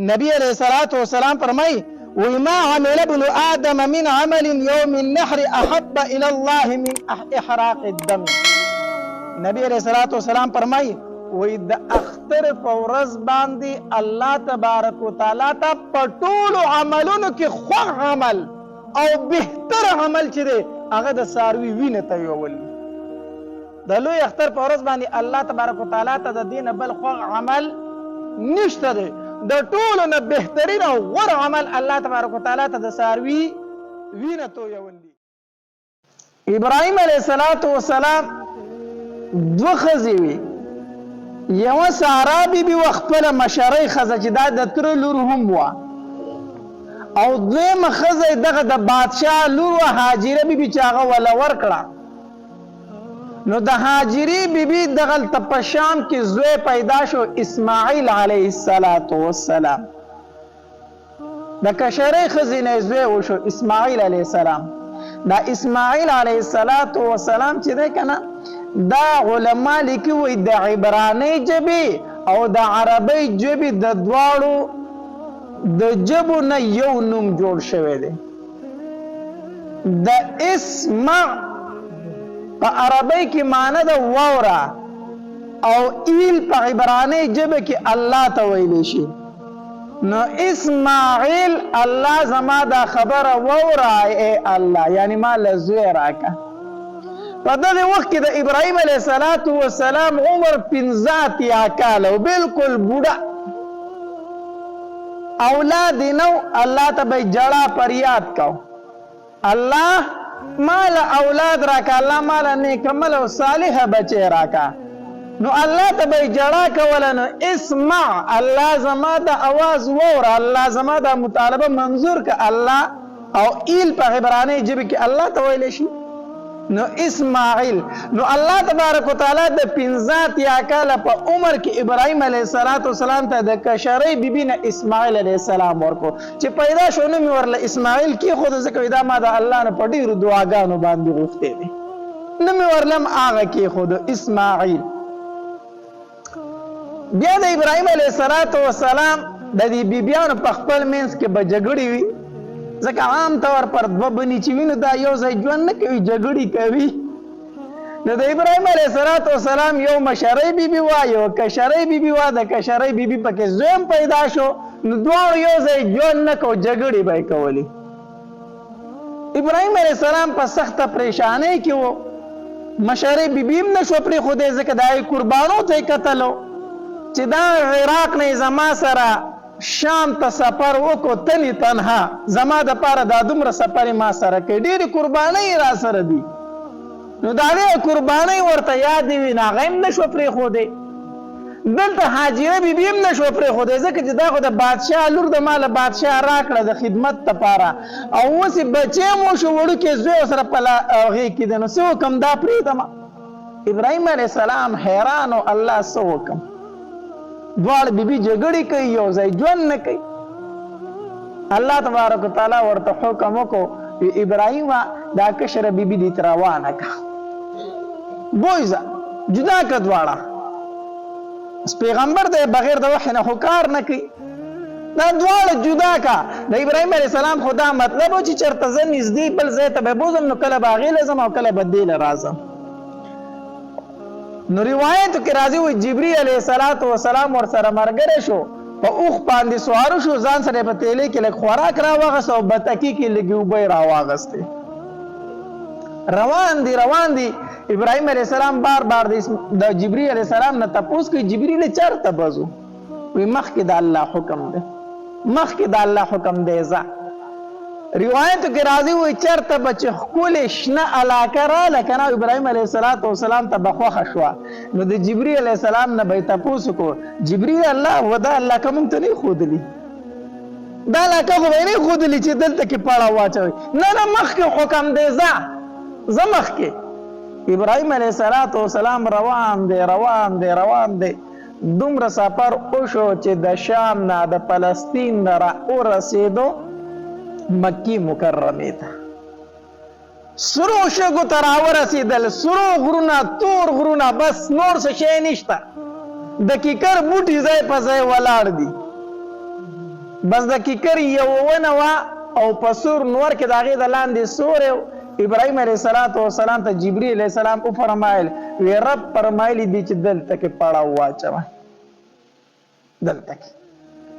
نبی علیہ الصلوۃ والسلام فرمای وما عمل ابن آدم من عمل يوم النحر احب الى الله من احراق الدم. نبی علیہ الصلوۃ والسلام فرمای وی د اختر په ورځ باندې الله تبارک وتعالى ته په ټولو عملونو کې خوږ عمل او بهتر عمل چې دی هغه د څاروي وینه تویول. د لوی اختر په ورځ باندې الله تبارک وتعالى ته د دین بل خوږ عمل نشته دی. د ټولو نه بهترین او غوره عمل الله تبارک وتعالى ته د څاروي وینه تویول دي. ابراهیم علیه السلام دوه ښځې وي، یوه سارا بیبي وه خپله مشرۍ ښځه چې دا د تره لور هم وه، او دویمه ښځه دغه د بادشاه لور وه هاجره بیبي چې هغه وله ورکړه. نو د هاجري بیبي دغلته په شام کې زوی پیدا شو اسماعیل علیه السلام. د کشرۍ ښځې نه زوی وشو اسماعیل علیه السلام. دا اسماعیل علیه السلام چې دی که نه دا علما لیکي وایي د عبرانۍ ژبې او د عربۍ ژبې د دواړو د ژبو نه یو نوم جوړ شوی دی. د اسمع په عربۍ کې معنی د واوره او ایل په عبرانۍ ژبه کې الله ته ویلی شي. نو اسماعیل الله زما دا خبره واوره ای الله، یعنی ما له زوی راکه. په دغه وخت کې د ابراهیم علیه السلام عمر 15 کاله او بالکل بوډا اولاد نو. الله ته به جړه فریاد کو الله مال اولاد راکا، الله مال نیک عمل او صالح بچی راکا. نو الله ته به جړه کوله نو اسمع الله زما د اواز ووره، الله زما د مطالبه منظور که الله او ایل په عبرانۍ ژبه کې الله ته ویلی شي. نو اسماعیل نو الله تبارک وتعالی د 15 کاله په عمر کې ابراهیم علیه السلام ته د کشرۍ بیبي نه اسماعیل علیه السلام ورکو چې پیدا شو نو مې ورله اسماعیل کېښود، ځکه دا ما د الله نه په ډېرو دعاګانو باندې غوښتی دی، نو مې ورله هم هغه کېښود اسماعیل. بیا د ابراهیم علیه السلام د دې بیبیانو په خپل منځ کې به جګړې وي، ځکه عام طور پر دوه بني چې وي نو دا یو ځای ژوند نه کوي، جګړې کوي. نو د ابراهیم علیه السلام یو مشرۍ بیبي وه یو کشرۍ بیبي وه. د کشرۍ بیبي پکې زوی هم پیدا شو، نو دواړو یو ځای ژوند نه کو، جګړې به یې کولې. ابراهیم علیه السلام په سخته پریشانۍ کې و، مشرۍ بیبي هم نه شو پرېښودی ځکه د هغې قربانو ته یې کتلو چې دا عراق نه زما سره شام ته سفر وکړو تنی تنها، زما دپاره دا دومره سفر ما سره کوي، ډېرې قربانۍ را سره دي. نو د هغې قربانۍ ورته یادې وي نو هغه هم نه شوه پرېښودی. دلته هاجره بیبي هم نه شوه پرېښودی ځکه چې دا خو د بادشاه لور د ما له بادشاه راکړه د خدمت دپاره، او اوس یې بچی هم وشو وړوکی زوی ورسره په هغې کې دی، نو څه وکړم دا پرېږدمه. ابراهیم علیه السلام حیران و الله څه وکړم، دواړه بیبي جګړې کوي یو ځای ژوند نه کوي. الله تبارک وتعالی ورته حکم وکړو ابراهیمه دا کشره بیبي دې ته روانه کړه، بوځه جدا کړه دواړه. پیغمبر دی بغیر د وحی نه خو کار نه کوي، دا دواړه جدا کړه. د ابراهیم علیه السلام خو دا مطلب و چې چېرته زه نږدې بل ځای ته به بوځم نو کله به هغې له ځم او کله به دې له راځم. نو روایتو کې راځي وایي جبري علیه السلام ورسره ملګری شو، په اوښ باندې سواره شو، ځان سره یې په تیلې کې لږ خوراک راواغست او بتکي کې لږې اوبه یې راواغستې. روان دي ابراهیم علیه السلام بار د جبري علیه السلام نه تپوس کوي جبریل چېرته بځو؟ وایي مخکې د الله حکم دی، مخکې د الله حکم دی ځه. روایتو کې راځي وایي چېرته به چې ښکلې شنه علاقه راله که نه ابراهیم علیه السلام ته به خوښه شوه، نو د جبري علیه السلام نه به یې تپوس وکړو جبري الله و دا علاقه موږ ته نه یې ښودلي، دا علاقه خو به یې نه یې ښودلي چې دلته کې پړه واچوئ، نه مخکې حکم دی ځه مخکې. ابراهیم علیه السلام روان دی دومره سفر وشو چې د شام نه د فلسطین نه را ورسېدو مکی مکرمې ته. سرو شګو ته راورسېدل، سرو غرونه تور غرونه، بس نور څه شی نشته، د کیکر بوټي ځای په ځای ولاړ دي. بس د کیکر یو ونه وه او په سور نور کې د هغې د لاندې سوری ابراهیم علیه السلام ته جبریل علیه السلام وفرمایل وی رب فرمایلی دی چې دلته کې پړاو واچوه دلته کې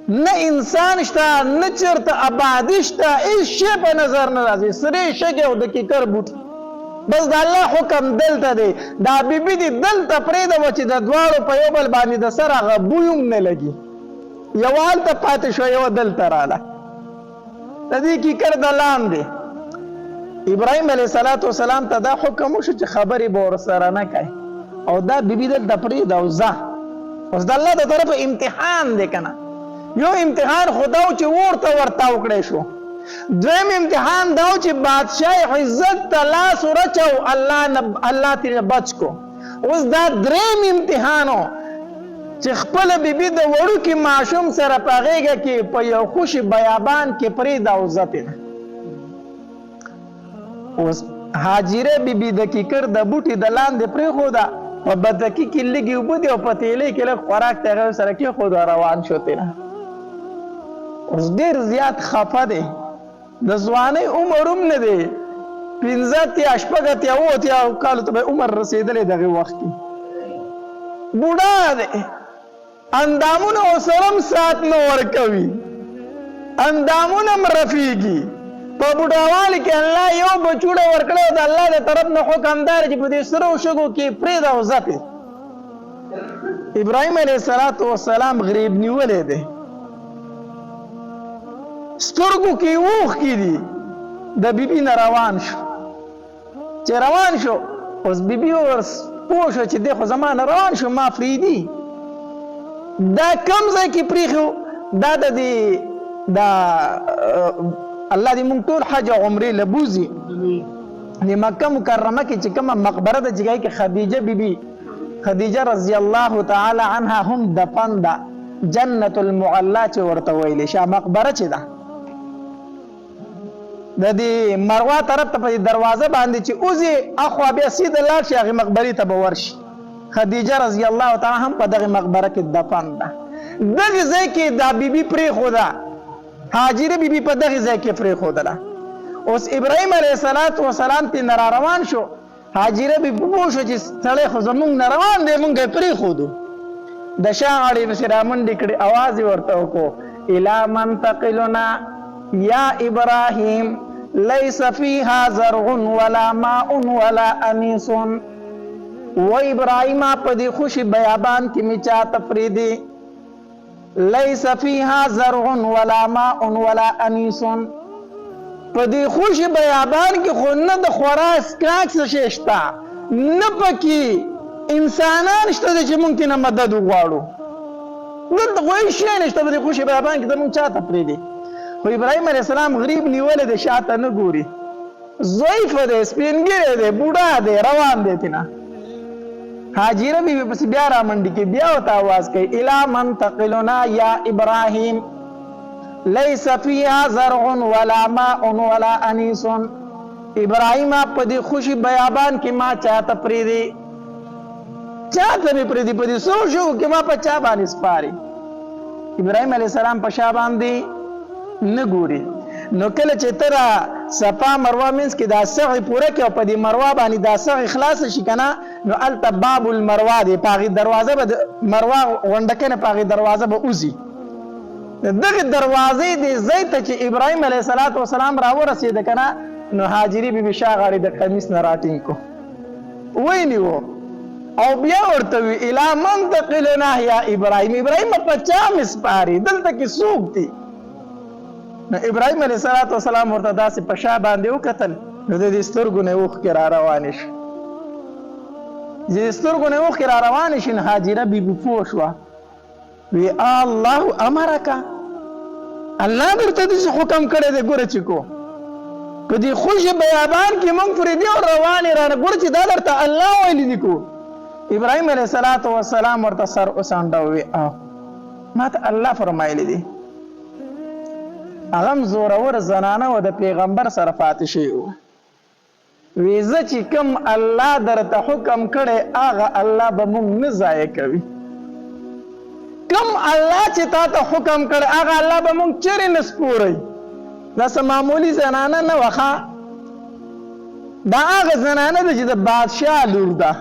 نه انسان شته نه چېرته آبادي شته هېڅ شی په نظر نه راځي سرې شګې او د کیکر بوټي بس د الله حکم دلته دی دا بیبي دي دلته پرېږده چې د دواړو په یو بل باندې د سر هغه بوی هم نه لګي یوه هلته پاتې شوه یوه دلته راله د دې کیکر د لاندې ابراهیم علیه السلام ته دا حکم وشو چې خبرې به ورسره نه کوي او دا بیبي دلته پرېږده او ځه اوس د الله د طرفه امتحان دی که نه یو امتحان خو دا و چې ورته ورتاو کړی شو دویم امتحان دا و چې بادشاه عزت ته لاس ورچو الله ترې بچ کو اوس دا دریم امتحان و چې خپله بیبي د وړوکي ماشوم سره په غېږه کې په یو خوشي بیابان کې پرېږده او ځه اوس هاجره بیبي د کیکر د بوټي د لاندې پرېښوده په بدکي کې لږې اوبه دي او په تیلې کې لږ خوراک ته هغې سره کېښود روان شو تېنه اوس ډېر زیات خفه دی د ځوانۍ عمر هم نه دی 15 اتیا شپږ اتیا اوه اتیا کالو ته به عمر رسېدلی دغې وخت کې بوډا دی اندامونه ورسره هم سات نه ورکوي اندامونه هم رفېږي په بوډاوالي کې الله یو بچوړه ورکړی او د الله د طرف نه حکم دار چې په دې سرو شګو کې پرېږده او ځه ابراهیم علیه السلام غریب نیولی دی سترګو کې اوښکې دي د بیبي نه روان شو چې روان شو اوس بیبي پوه شو چې دی خو زما نه روان شو ما پرېږدي دا کم ځای کې پرېښو دا د دې الله دې موږ ټول حج او عمرې له بوځي د مکه مکرمه کې چې کومه مقبره ده چې کې خدیجه بیبي خدیجه رضی الله تعالی عنها هم دفن ده جنت المعلا چې ورته ویلی شي مقبره چې ده د دې مروه طرف ته په دروازه باندې چې اوځي اخوا بیا سیده لاړ شي هغې مقبرې ته به ورشي خدیجه رضی الله تعالی هم په دغې مقبره کې دفن ده دغې ځای کې دا بیبي پرېښوده هاجره بیبي په دغې ځای کې پرېښودله اوس ابراهیم علیه السلام ترې نه راروان شو هاجره بیبي پوه شو چې سړی خو زموږ نه روان دی موږ یې پرېښودو د شا غاړې پسې رامنډې کړې اواز یې ورته وکړو الی منتقلنا یا ابراهیم لیس فیها زرع ولا ماء ولا انیس و ابراهیم په دې خوشي بیابان کې مې چاته پرېږدي لیس فیها زرع ولا ماء ولا انیس په دې خوشي بیابان کې خو نه د خوراک څښاک څه شی شته نه پکې انسانان شته دی چې موږ ترېنه مدد وغواړو دلته خو هېڅ شی نشته په دې خوشي بیابان کې ته موږ چاته پرېږدي خو ابراهیم علیه السلام غریب نیولی دی شاته نه ګوري ضعیفه دی سپینګیری دی بوډا دی روان دی ترېنه هاجره بیبي پسې بیا رامنډې کې بیا ورته اواز کوي الی منتقلنا یا ابراهیم لیس فیها زرع ولا ماء ولا انیس ابراهیم په دې خوشي بیابان کې ما چاته پرېږدي چاته مې پرېږدي په دې سرو شګو کې ما په چا باندې سپاري ابراهیم علیه السلام په شا باندې نه ګوري نو کله چې ته صفا مروه منځ کې دا سعی پوره کړې او په دې مروه باندې دا سعی خلاصه شي که نه نو هلته باب المروه دی په هغې دروازه به د مروه غونډکۍ نه په هغې دروازه به وځي دغې دروازې دې ځای ته چې ابراهیم علیه السلام راورسېده که نه نو هاجري بیبي شا غاړې د قمیص نه راټینګ کړو ونیو او بیا ورته وي الی منتقلنا یا ابراهیم ابراهیم په چا مې سپاري دلته کې څوک دي نو ابراهیم علیه السلام ورته داسې په شا باندې وکتل نو د دې سترګو نه اوښکې را روانې شي چې د سترګو نه اوښکې را روانې شي نو هاجره بیبي پوه شوه وی الله امرکه الله درته داسې حکم کړی دی ګوره چې کو په دې خوشي بیابان کې موږ پرېږدي او روانې رانه ګوره چې دا درته الله ویلي دي کو ابراهیم علیه السلام ورته سر وڅانډه ووی ما ته الله فرمایلی دی هغه هم زورور زنانه و د پیغمبر سره پاتې شوي وو وی زه چې کوم الله درته حکم کړی هغه الله به موږ نه ضایع کوي کم الله چې تا ته حکم کړ هغه الله به مونږ چیرې نه سپورئ. دا څه معمولي زنانه نه وه ښه، دا هغه زنانه ده چې د بادشاه لور ده،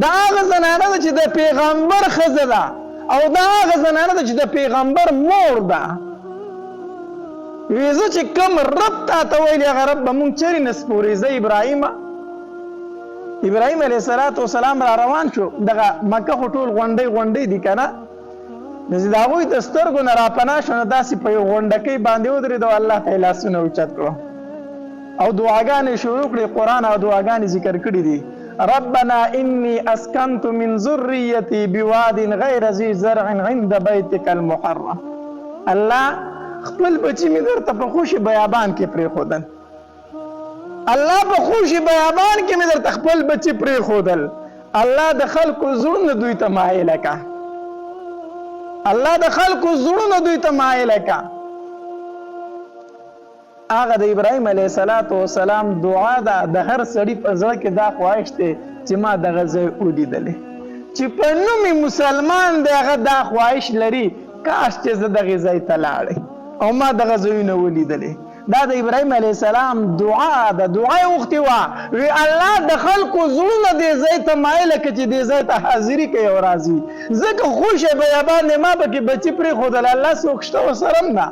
دا هغه زنانه ده چې د پیغمبر ښځه ده، او دا هغه زنانه ده چې د پیغمبر مور ده. وی زه چې کوم رب تا ته ویلي هغه رب به مونږ چیرې نه سپورئ. زه ابراهیم علیه السلام را روان شو. دغه مکه خو ټول غونډۍ دي که نه، نو چې د هغوی د سترګو نه راپناه شو نو داسې په یو غونډکۍ باندې ودرېد او الله ته یې لاسونه اوچت کړو او دعاګانې شروع کړې. قرآن او دعاګانې ذکر کړي دي. ربنا انی اسکنت من ذریتی بواد غیر ذی زرع عند بیتک المحرم. الله خپل بچی مې درته په خوشي بیابان کې پرېښودل. الله په خوشي بیابان کې مې درته خپل بچی پرېښودل. الله د خلکو زړونه دوی ته مایله کا، الله د خلکو زړونه دوی ته مایله کا. هغه د ابراهیم علیه السلام دعا ده. د هر سړي په زړه کې دا خواهش دی چې ما دغه ځای ولیدلی، چې په نوم مسلمان دی هغه دا خواهش لري کاش چې زه دغې ځای ته لاړی او ما دغه ځایونه ولیدلی. دا د ابراهیم علیه السلام دعا ده. دعا یې غوښتې وه، وی الله د خلکو زړونه دې ځای ته مایله کړه چې دې ځای ته حاضري کوي او راځي. ځکه خوشه بیابان دی، ما پکې بچي پرېښودل، الله څوک شته ورسره هم نه،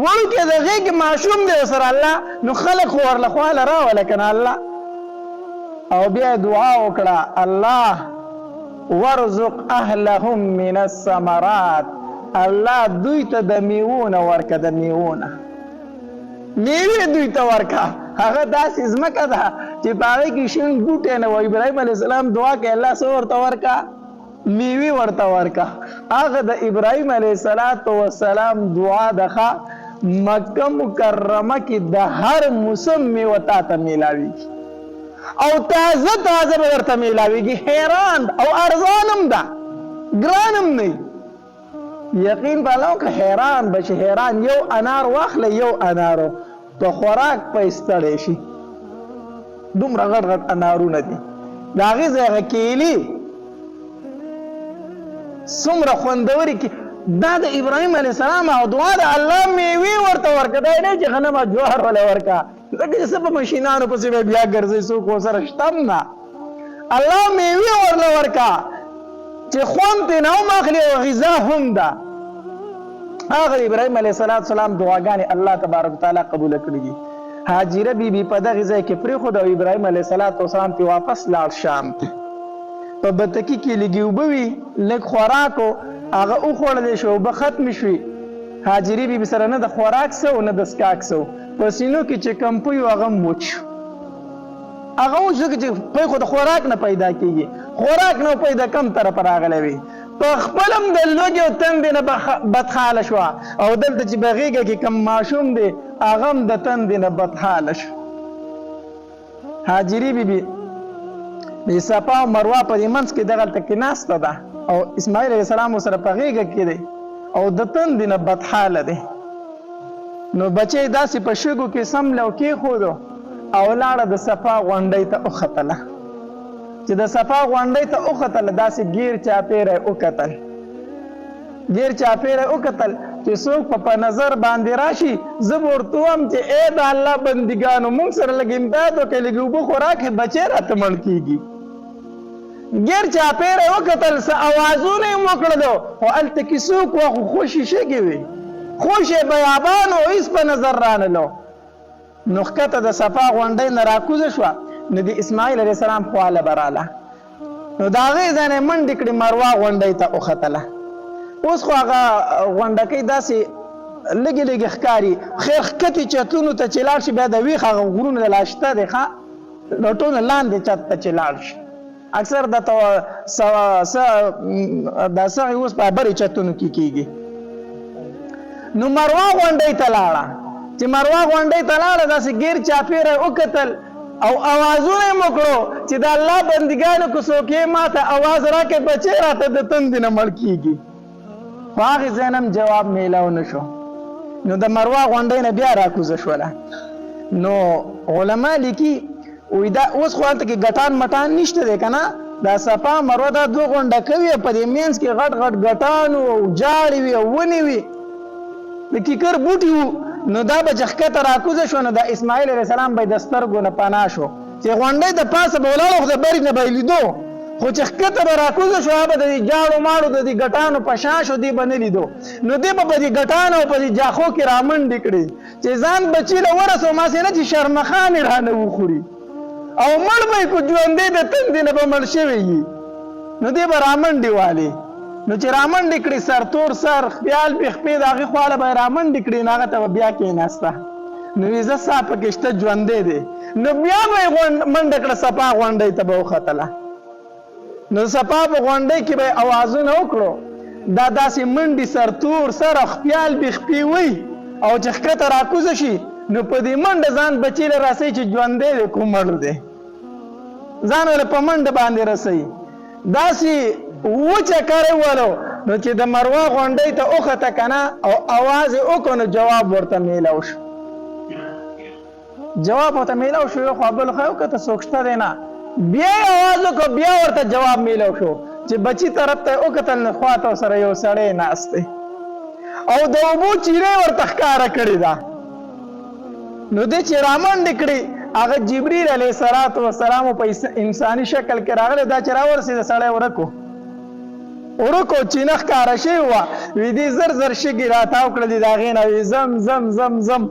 وړوکی د غېږې ماشوم دی ورسره الله، نو خلک خو ورله خواله راوله که نه الله. او بیا دعا وکړه، الله ورزق اهلهم من الثمرات. الله دوی ته د میوونه ورکه، د میوونه میوې دوی ته ورکه. هغه داسې ځمکه ده چې په هغې کې شین بوټی نه و. ابراهیم علیه السلام دعا کوي الله څه ورته ورکه؟ میوې ورته ورکه. هغه د ابراهیم علیه السلام دعا ده ښه، مکه مکرمه کې د هر موسم میوه تا ته میلاویږي او تازه به درته میلاویږي. حیران او ارزان هم ده، ګران هم نه. یقین بالا که حیران بشي. حیران یو انار واخله، یو انارو په خوراک په ستړی شي. دومره غټ انارونه دي، د هغې ځای هغه کیلي څومره خوندورې کې. دا د ابراهیم علیه السلام او دعا ده. الله میوې ورته ورکه، دا نه چې غنم او جوار وله ورکه، ځکه چې څه په مشینانو پسې به بیا ګرځئ، څوک ورسره شته هم نه. الله میوې ورله ورکه چې خوند ترې نه هم اخلي او غذا هم ده. هغه د ابراهیم علیه السلام دعاګانې الله تبارک وتعالی قبوله کړي دي. هاجره بیبي په دغې ځای کې پرېښود او ابراهیم علیه السلام ترې واپس لاړ شام ته. په بتکي کې لږې اوبه وي، لږ خوراک و، هغه وخوړلی شو، اوبه ختمې شوې. هاجرې بیبي سره نه د خوراک څه و نه د څښاک څه و، په سینو کې چې کم پوی و هغه هم وچ شو. هغه وچ شو چې پوی خو د خوراک نه پیدا کېږي، خوراک نه پیدا کم طرفه راغلی وي. په خپل هم د لوږې او تندې نه بدحاله شوه او دلته چې په غېږه کې کم ماشوم دی هغه هم د تندې نه بدحاله شو. هاجرې بیبي د صفا او مروه په دې منځ کې دغلته کې ناسته ده او اسماعیل علیه السلام ورسره په غېږه کې دی او د تندې نه بدحاله دی. نو بچی داسې په شګو کې سمله او کېښودو او لاړه د صفا غونډۍ ته وختله. چې د صفا غونډۍ ته وختله داسې ګیر چاپېره یې وکتل، ګیر چاپېره یې وکتل چې څوک په نظر باندې راشي. زه به ورته ووایم چې ای د الله بندګانو مونږ سره لږ امداد وکړئ، لږ اوبه خوراک یې بچی راته مړ کېږي. ګیر چاپېره یې وکتل، څه اوازونه یې وکړلو خو هلته کې څوک وه خو خوشې شګې وې، خوشې بیابان و، هېڅ په نظر رانلو. نو ښکته د صفا غونډۍ نه راکوزه شوه، نو د اسماعیل علیه السلام خواله به راله. نو د هغې ځای نه یې منډې کړې مروه غونډۍ ته وختله. اوس خو هغه غونډکۍ داسې لږې لږې ښکاري. خیر ښکتې چتونو ته چې لاړ شي بیا د ویښ هغه غرونه د لا شته دی ښه، نو ټول لاندې چت ته چې لاړ شي اکثر دا سغې اوس په برې چتونو کې کېږي. نو مروه غونډۍ ته لاړه. چې مروه غونډۍ ته لاړه داسې ګیر چاپېره یې وکتل او اوازونه یې وکړو چې د الله بندګانو که څوک یې ما ته اواز راکړې بچی راته د تندې نه مړ کېږي. خو هغې ځای نه هم جواب میلاو نه شو. نو د مروه غونډۍ نه بیا راکوزه شوله. نو علما لیکي وایي دا اوس خو هلته کې ګټان مټان نشته دی که نه، دا صفا مروه دا 2 غونډه کوي په دې مینځ کې غټ غټ ګټان او جاړې وي او ونې وي د کیکر بوټي وو نو دا به چې ښکته راکوزه شو نو د اسماعیل علیه السلام به یې د سترګو نه پناه شو چې غونډۍ د پاسه به ولاړ خو د بري نه به یې لیدو خو چې ښکته به راکوزه شو هغه به د دې جاړو ماړو د دې ګټانو په شا شو دی به نه لیدو نو دی به په دې ګټانو او په دې جاخو کې رامنډې کړي چې ځان بچي له ورسو ماسې نه چې شرمخانې رانه وخوري او مړ به یې کو ژوندی د تندې نه به مړ شوی وي نو دی به رامنډې والې نو چې رامنډې کړي سرتور سر خیال پې خپې د هغې خواله به یې رامنډې کړي نو هغه ته به بیا کېناسته نو وي زه سا پکې شته ژوندی دی نو بیا به یې منډه کړه صفا غونډۍ ته به وختله نو صفا په غونډۍ کې به یې اوازونه وکړو دا داسې منډې سرتور سر او خپیال پې خپې وي او چې ښکته راکوزه شي نو په دې منډه ځان بچي له رسوي چې ژوندی دی کوم مړ دی ځان له په منډه باندې رسوي داسې چکرې ولو نو چې د مروه غونډۍ ته وخته که نه او اواز یې وکړو نو جواب ورته میلاو شو جواب ورته میلاو شو یو خوا بل خوا یې وکته څوک شته دی نه بیا یې اواز وکړو بیا ورته جواب میلاو شو چې بچي طرف ته یې وکتل نو خواته سره یو سړی ناست دی او د اوبو چیرې ورته ښکاره کړې ده نو دی چې رامنډې کړي هغه جبریل علیه السلام په انساني شکل کې راغلی دا چې راورسېده سړی ورکو چینه ښکاره شوې وه وي دې زر زر شګې راتاو کړلې د هغې نه وي زم زم زم زم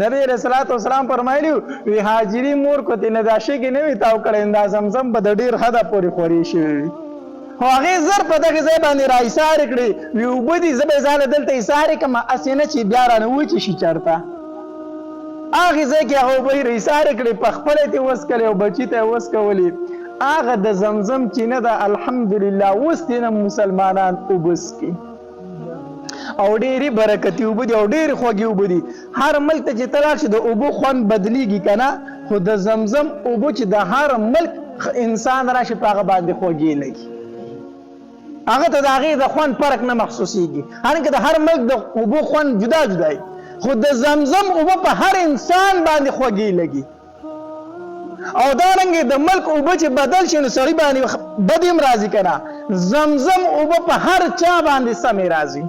نبي علیه السلام فرمایلي وي هاجري مور کو تې نه دا شګې نه وي تاو کړی دا زمزم به د ډېر حده پورې خورې شوې وي خو هغې زر په دغې ځای باندې را ایسارې کړې وي اوبه دي زه به یې ځانله دلته ایسارې کړم هسې نه چې بیا رانه وچې شي چېرته هغې ځای کې هغه اوبه یې را ایسارې کړې په خپله یې وڅکلې او بچي ته یې وڅکولې هغه د زمزم چینه ده الحمدلله اوس دې نه مسلمانان اوبه څښي او ډېرې برکتي اوبه دي او ډېرې خوږې اوبه دي هر ملک ته چې ته لاړ شي د اوبو خوند بدلیږي که نه خو د زمزم اوبه چې د هر ملک انسان راشي په هغه باندې خوږې لګي هغه ته د هغې د خوند فرق نه محسوسېږي حالانکه د هر ملک د اوبو خوند جدا جدا وي خو د زمزم اوبه په هر انسان باندې خوږې لګي او دارنګې د ملک اوبه چې بدل شي نو سړي باندې بد هم راځي که نه زمزم اوبه په هر چا باندې سمې راځي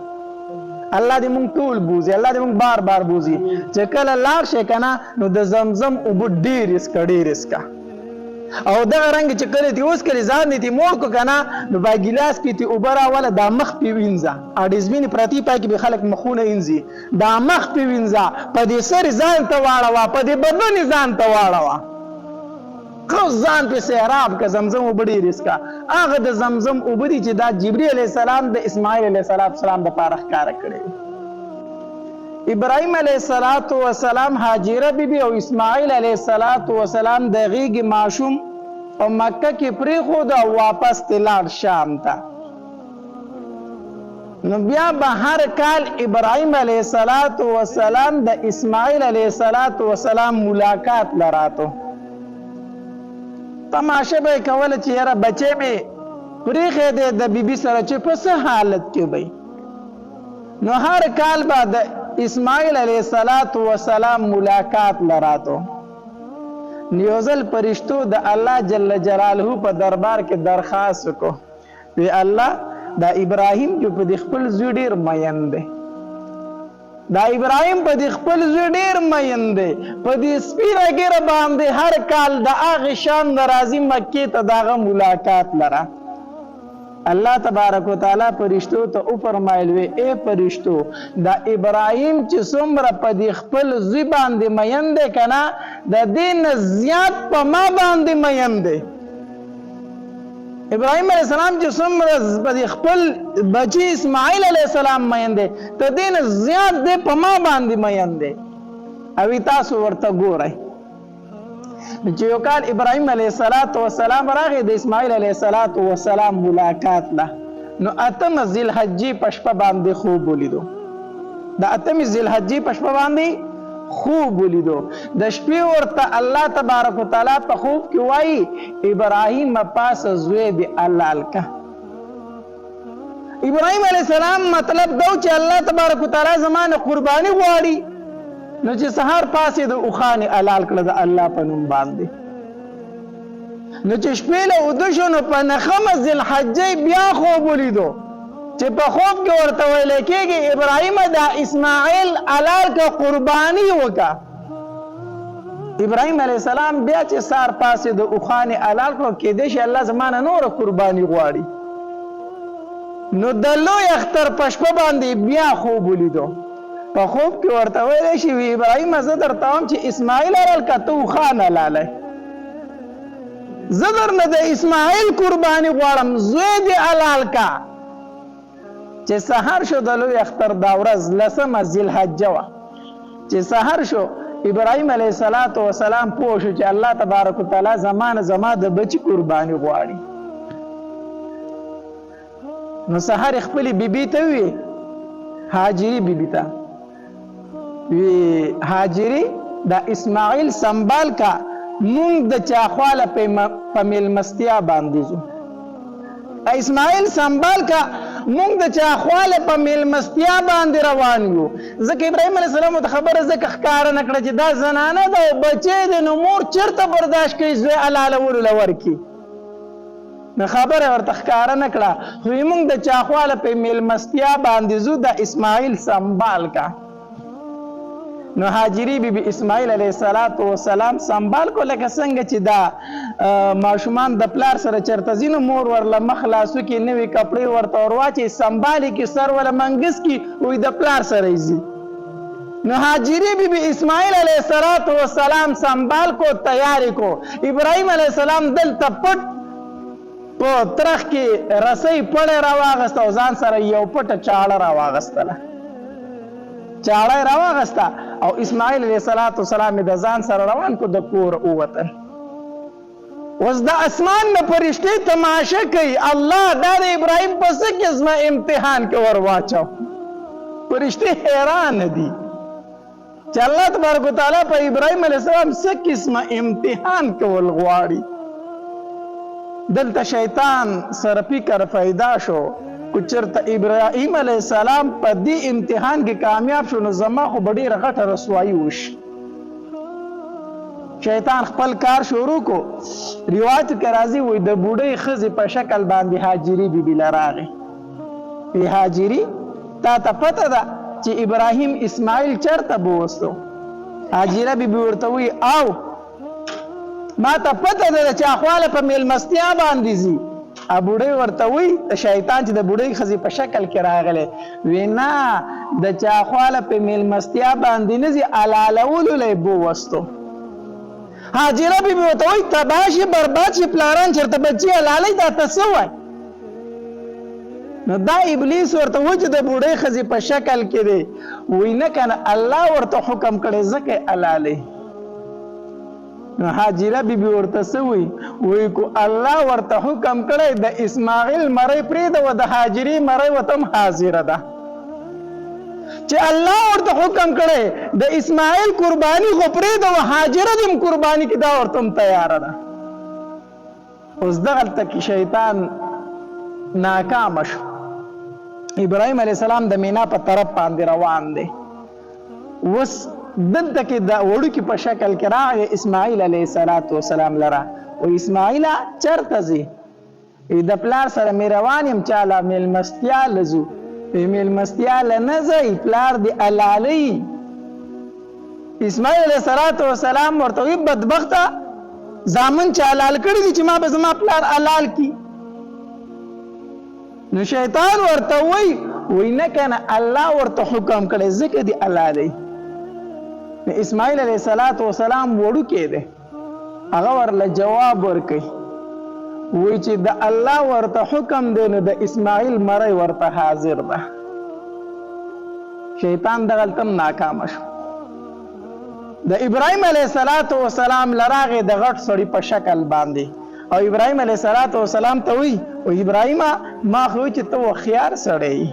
الله دې مونږ ټول بوزي الله دې مونږ بار بار بوزي چې کله لاړ شي که نه نو د زمزم اوبه ډېر اسکه ډېر اسکه او دغه رنګ چې کله دې وڅکلې ځان دې موړ کړو که نه نو با ګیلاس کې دې اوبه راوله دا مخ پې وینځه اډیزمینې پرتې پای کې به خلک مخونه وینځي دا مخ پې وینځه په دې سر ځان ته واړوه په دې بدن ځان ته واړوه خو ځان پې سیراب که زمزم اوبه ډېرې څښه هغه د زمزم اوبه دي چې دا جبري علیه السلام د اسماعیل علیه السلام دپاره ښکاره کړی ابراهیم علیه السلام هاجره بیبي او اسماعیل علیه السلام د غېږې ماشوم په مکه کې پرېښود او واپس ترې لاړ شام ته نو بیا به هر کال ابراهیم علیه السلام د اسماعیل علیه السلام ملاقات لراتو تماشه به یې کوله چې یاره بچی مې پرېښی دی د بیبي سره چې په څه حالت کې به نو هر کال به د اسماعیل علیه السلام ملاقات لراتو یو ځل فرشتو د الله جل جلاله په دربار کې درخواست وکړو وی الله دا ابراهیم چې په دې خپل زوی ډېر مین دی دا ابراهیم په دې خپل زوی ډېر مین دی په دې سپینه ږیره باندې هر کال د هغې شان د راځي مکې ته د هغه ملاقات لره الله تبارک وتعالی فرشتو ته وفرمایل وی ای فرشتو دا ابراهیم چې څومره په دې خپل زوی باندې مین دی که نه د دې نه زیات په ما باندې مین دی ابراهیم علیه السلام چې څومره په دې خپل بچي اسماعیل علیه السلام مین دی د دې نه زیات دی په ما باندې مین دی او تاسو ورته ګورئ چې یو کال ابراهیم علیه السلام راغی د اسماعیل علیه السلام ملاقات له نو اتمه ذوالحجې په شپه باندې خوب ولیدو د اتمې ذوالحجې په شپه باندې خوب ولیدو د شپې ورته الله تبارک وتعالی په خوب کې وایي ابراهیم پاسه زوی دی حلال که ابراهیم علیه السلام مطلب دا چې الله تبارک وتعالی زما نه قرباني غواړي نو چې سهار پاسې د اوښانې حلال کړه د الله په نوم باندې نو چې شپې له اوده شو نو په نخمه ذوالحجې بیا خوب ولیدو چې په خوب کې ورته ویل کېږي ابراهیم دا اسماعیل حلال که قرباني وکړه. ابراهیم علیه السلام بیا چې سار پاسې د اوښانې حلال کړو کېدای شي الله زما نه نوره قرباني غواړي. نو د لوی اختر په شپه باندې بیا خوب ولیدو. په خوب کې ورته ویلی شي وي ابراهیمه زه درته وایم چې اسماعیل حلال که ته اوښان حلالی، زه درنه د اسماعیل قرباني غواړم، زوی دې حلال که. چې سحر شو د لوی اختر دا ورځ 10 ذوالحجه وه. چې سحر شو ابراهیم علیه السلام پوه شو چې الله تبارک وتعالی زما د بچي قرباني غواړي. نو سحر خپلې بیبي ته وی هاجري بیبي ته وی هاجري دا اسماعیل سنبال کا مونږ د چاخواله په میلمستیا باندې ځو. اسماعیل سنبال کا مونږ د چاخواله په میلمستیا باندې روان یو. ځکه ابراهیم علیه السلام ته خبره ځکه ښکاره نه کړه چې دا زنانه ده او بچی دی نو مور چېرته برداشت کوي زوی حلالولو له ورکړي. نو خبره ورته ښکاره نه کړه خو مونږ د چاخواله په میلمستیا باندې ځو د اسماعیل سنبال کا. نو هاجري بیبي اسماعیل علیه السلام سنبال کو لکه څنګه چې دا ماشومان د پلار سره چېرته ځي نو مور ورله مخ لاسو کې نوي کپړې ورته ورواچوي سنبالي کې سر وله منګس کې وایي د پلار سره یې ځي. نو هاجري بیبي اسماعیل علیه السلام سنبال کو تیاری کو. ابراهیم علیه السلام دلته پټ په ترخ کې رسۍ پړی راواغسته او ځان سره یو پټه چاړه راواغستله. چاړه یې راواغسته او اسماعیل علیه السلام د ځان سره روان کو د کور ووتل. اوس د اسمان نه فرشتې تماشه کوي الله دا د ابراهیم په څه قسمه امتحان کې ور واچو. فرشتې حیران دي چې الله تبارک وتعالی په ابراهیم علیه السلام څه قسمه امتحان کول غواړي. دلته شیطان سره فکر پیدا شو کو چېرته ابراهیم علیه السلام په دې امتحان کې کامیاب شو نو زما خو به ډېره غټه رسوایي وشي. شیطان خپل کار شروع کو. روایت کې راځي وایي د بوډۍ ښځې په شکل باندې هاجري بیبي له راغی. وی هاجري تا ته پته ده چې ابراهیم اسماعیل چېرته بوستو؟ هاجره بیبي ورته وایي او ما ته پته ده چې اخواله په میلمستیا باندې ځي. بوډۍ ورته وایي د شیطان چې د بوډۍ ښځې په شکل کې راغلی وی نه د چا خواله په میلمستیا باندې نه ځي حلالولو له یې بووستو. هاجره بیبي ورته وایي تباه شي برباد شي پلاران چېرته بچي حلالوي دا ته څه وایي؟ نو دا ابلیس ورته و چې د بوډۍ ښځې په شکل کې دی وایي نه که نه الله ورته حکم کړی ځکه یې حلالوي. نو هاجره بیبي ورته څه وایي؟ وایي کو الله ورته حکم کړی د اسماعیل مرۍ پرېږده و د هاجرې مرۍ ورته هم حاضره ده. چې الله ورته حکم کړی د اسماعیل قرباني خو پرېږده و هاجره دې هم قرباني کړي دا ورته هم تیاره ده. اوس دغلته کې شیطان ناکامه شو. ابراهیم علیه السلام د مینا په طرف باندې روان دی. اوس دلته کې د وړوکي په شکل کې راغی اسماعیل علیه السلام لره و اسماعیله چېرته ځې؟ د پلار سره مې روان یم چاله میلمستیا له ځو. میلمستیا له نه ځئ پلار دې حلالوي. اسماعیل علیه السلام ورته وایي بدبخته زامن چې حلال کړي دي چې ما به زما پلار حلال کړي. نو شیطان ورته وایي نه که نه الله ورته حکم کړی ځکه دې حلالوي. اسماعیل علیه السلام وړوکی دی هغه ورله جواب ورکوي وایي چې د الله ورته حکم دی نو د اسماعیل مرۍ ورته حاضر ده. شیطان دغلته هم ناکامه شو. د ابراهیم علیه السلام له راغی د غټ سړي په شکل باندې او ابراهیم علیه السلام ته وایي ابراهیمه ما خو چې ته هوښیار سړی یې